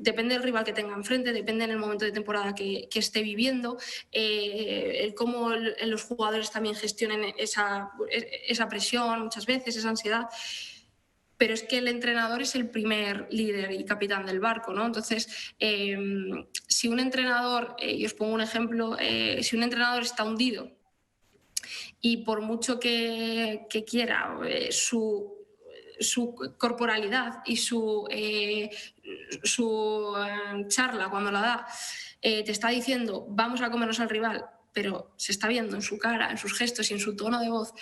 Depende del rival que tenga enfrente, depende en el momento de temporada que esté viviendo, cómo los jugadores también gestionen esa presión muchas veces, esa ansiedad. Pero es que el entrenador es el primer líder y capitán del barco, ¿no? Entonces, si un entrenador, y os pongo un ejemplo, si un entrenador está hundido y por mucho que quiera su corporalidad y su charla cuando la da te está diciendo vamos a comernos al rival, pero se está viendo en su cara, en sus gestos y en su tono de voz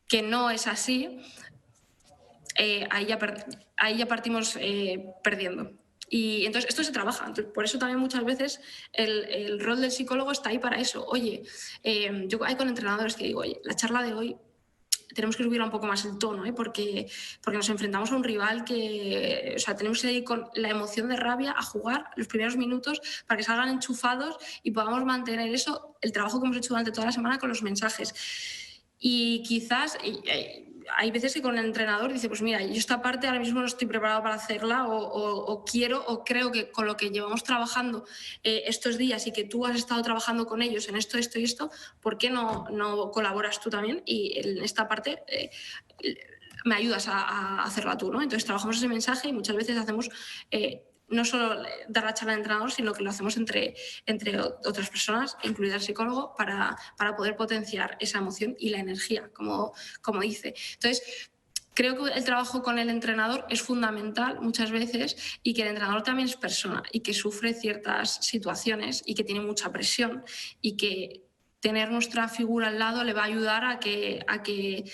que no es así, ahí ya partimos perdiendo. Y entonces esto se trabaja. Entonces, por eso también muchas veces el rol del psicólogo está ahí para eso. Oye, yo hay con entrenadores que digo, oye, la charla de hoy tenemos que subir un poco más el tono, porque nos enfrentamos a un rival que, o sea, tenemos que ir con la emoción de rabia a jugar los primeros minutos para que salgan enchufados y podamos mantener eso, el trabajo que hemos hecho durante toda la semana con los mensajes. Y quizás hay veces que con el entrenador dice, pues mira, yo esta parte ahora mismo no estoy preparado para hacerla o quiero o creo que con lo que llevamos trabajando estos días y que tú has estado trabajando con ellos en esto y esto, ¿por qué no colaboras tú también? Y en esta parte me ayudas a hacerla tú, ¿no? Entonces trabajamos ese mensaje y muchas veces hacemos no solo dar la charla al entrenador, sino que lo hacemos entre otras personas, incluida el psicólogo, para poder potenciar esa emoción y la energía, como dice. Entonces, creo que el trabajo con el entrenador es fundamental muchas veces y que el entrenador también es persona y que sufre ciertas situaciones y que tiene mucha presión y que tener nuestra figura al lado le va a ayudar a que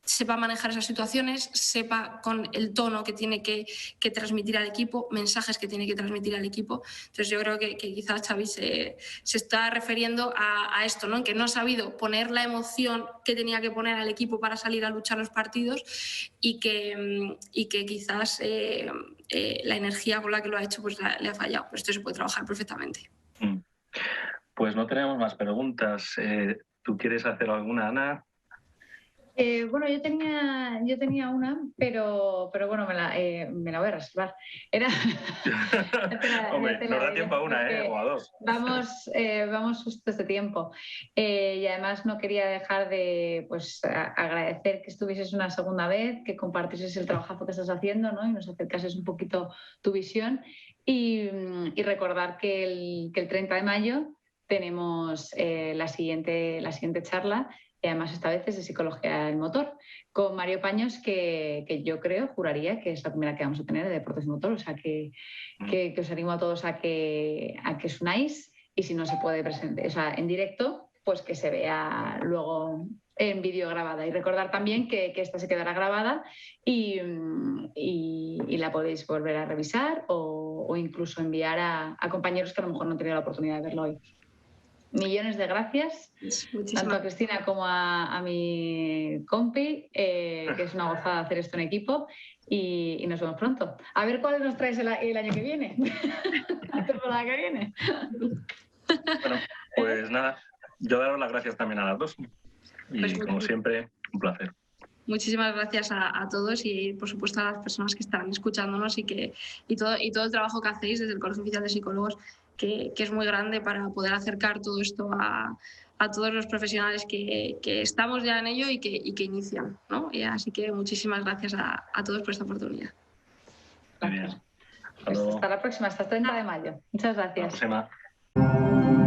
sepa manejar esas situaciones, sepa con el tono que tiene que transmitir al equipo, mensajes que tiene que transmitir al equipo. Entonces yo creo que quizás Xavi se está refiriendo a esto, ¿no? En que no ha sabido poner la emoción que tenía que poner al equipo para salir a luchar los partidos y que quizás la energía con la que lo ha hecho pues le ha fallado. Pero esto se puede trabajar perfectamente. Pues no tenemos más preguntas. ¿Tú quieres hacer alguna, Ana? Bueno, yo tenía una, pero bueno, me la voy a reservar. Hombre, nos da tiempo a una, o a dos. Vamos justo este tiempo. Y además no quería dejar de agradecer que estuvieses una segunda vez, que compartieses el trabajazo que estás haciendo, ¿no? Y nos acercases un poquito tu visión. Y recordar que el 30 de mayo tenemos la siguiente charla. Y además esta vez es de psicología del motor, con Mario Paños, que yo juraría que es la primera que vamos a tener de deportes motor, o sea que os animo a todos a que os unáis, y si no se puede presentar, o sea, en directo, pues que se vea luego en vídeo grabada. Y recordar también que esta se quedará grabada y la podéis volver a revisar o incluso enviar a compañeros que a lo mejor no han tenido la oportunidad de verlo hoy. Millones de gracias, tanto a Cristina como a mi compi, que es una gozada hacer esto en equipo, y nos vemos pronto. A ver cuáles nos traes el año que viene, la temporada que viene. Bueno, pues nada, yo daros las gracias también a las dos y pues, como siempre, un placer. Muchísimas gracias a todos y por supuesto a las personas que están escuchándonos y todo el trabajo que hacéis desde el Colegio Oficial de Psicólogos, que es muy grande para poder acercar todo esto a todos los profesionales que estamos ya en ello y que inician, ¿no? Y así que muchísimas gracias a todos por esta oportunidad. Gracias. Hasta la próxima, hasta el 30 de mayo. Muchas gracias. Hasta la próxima.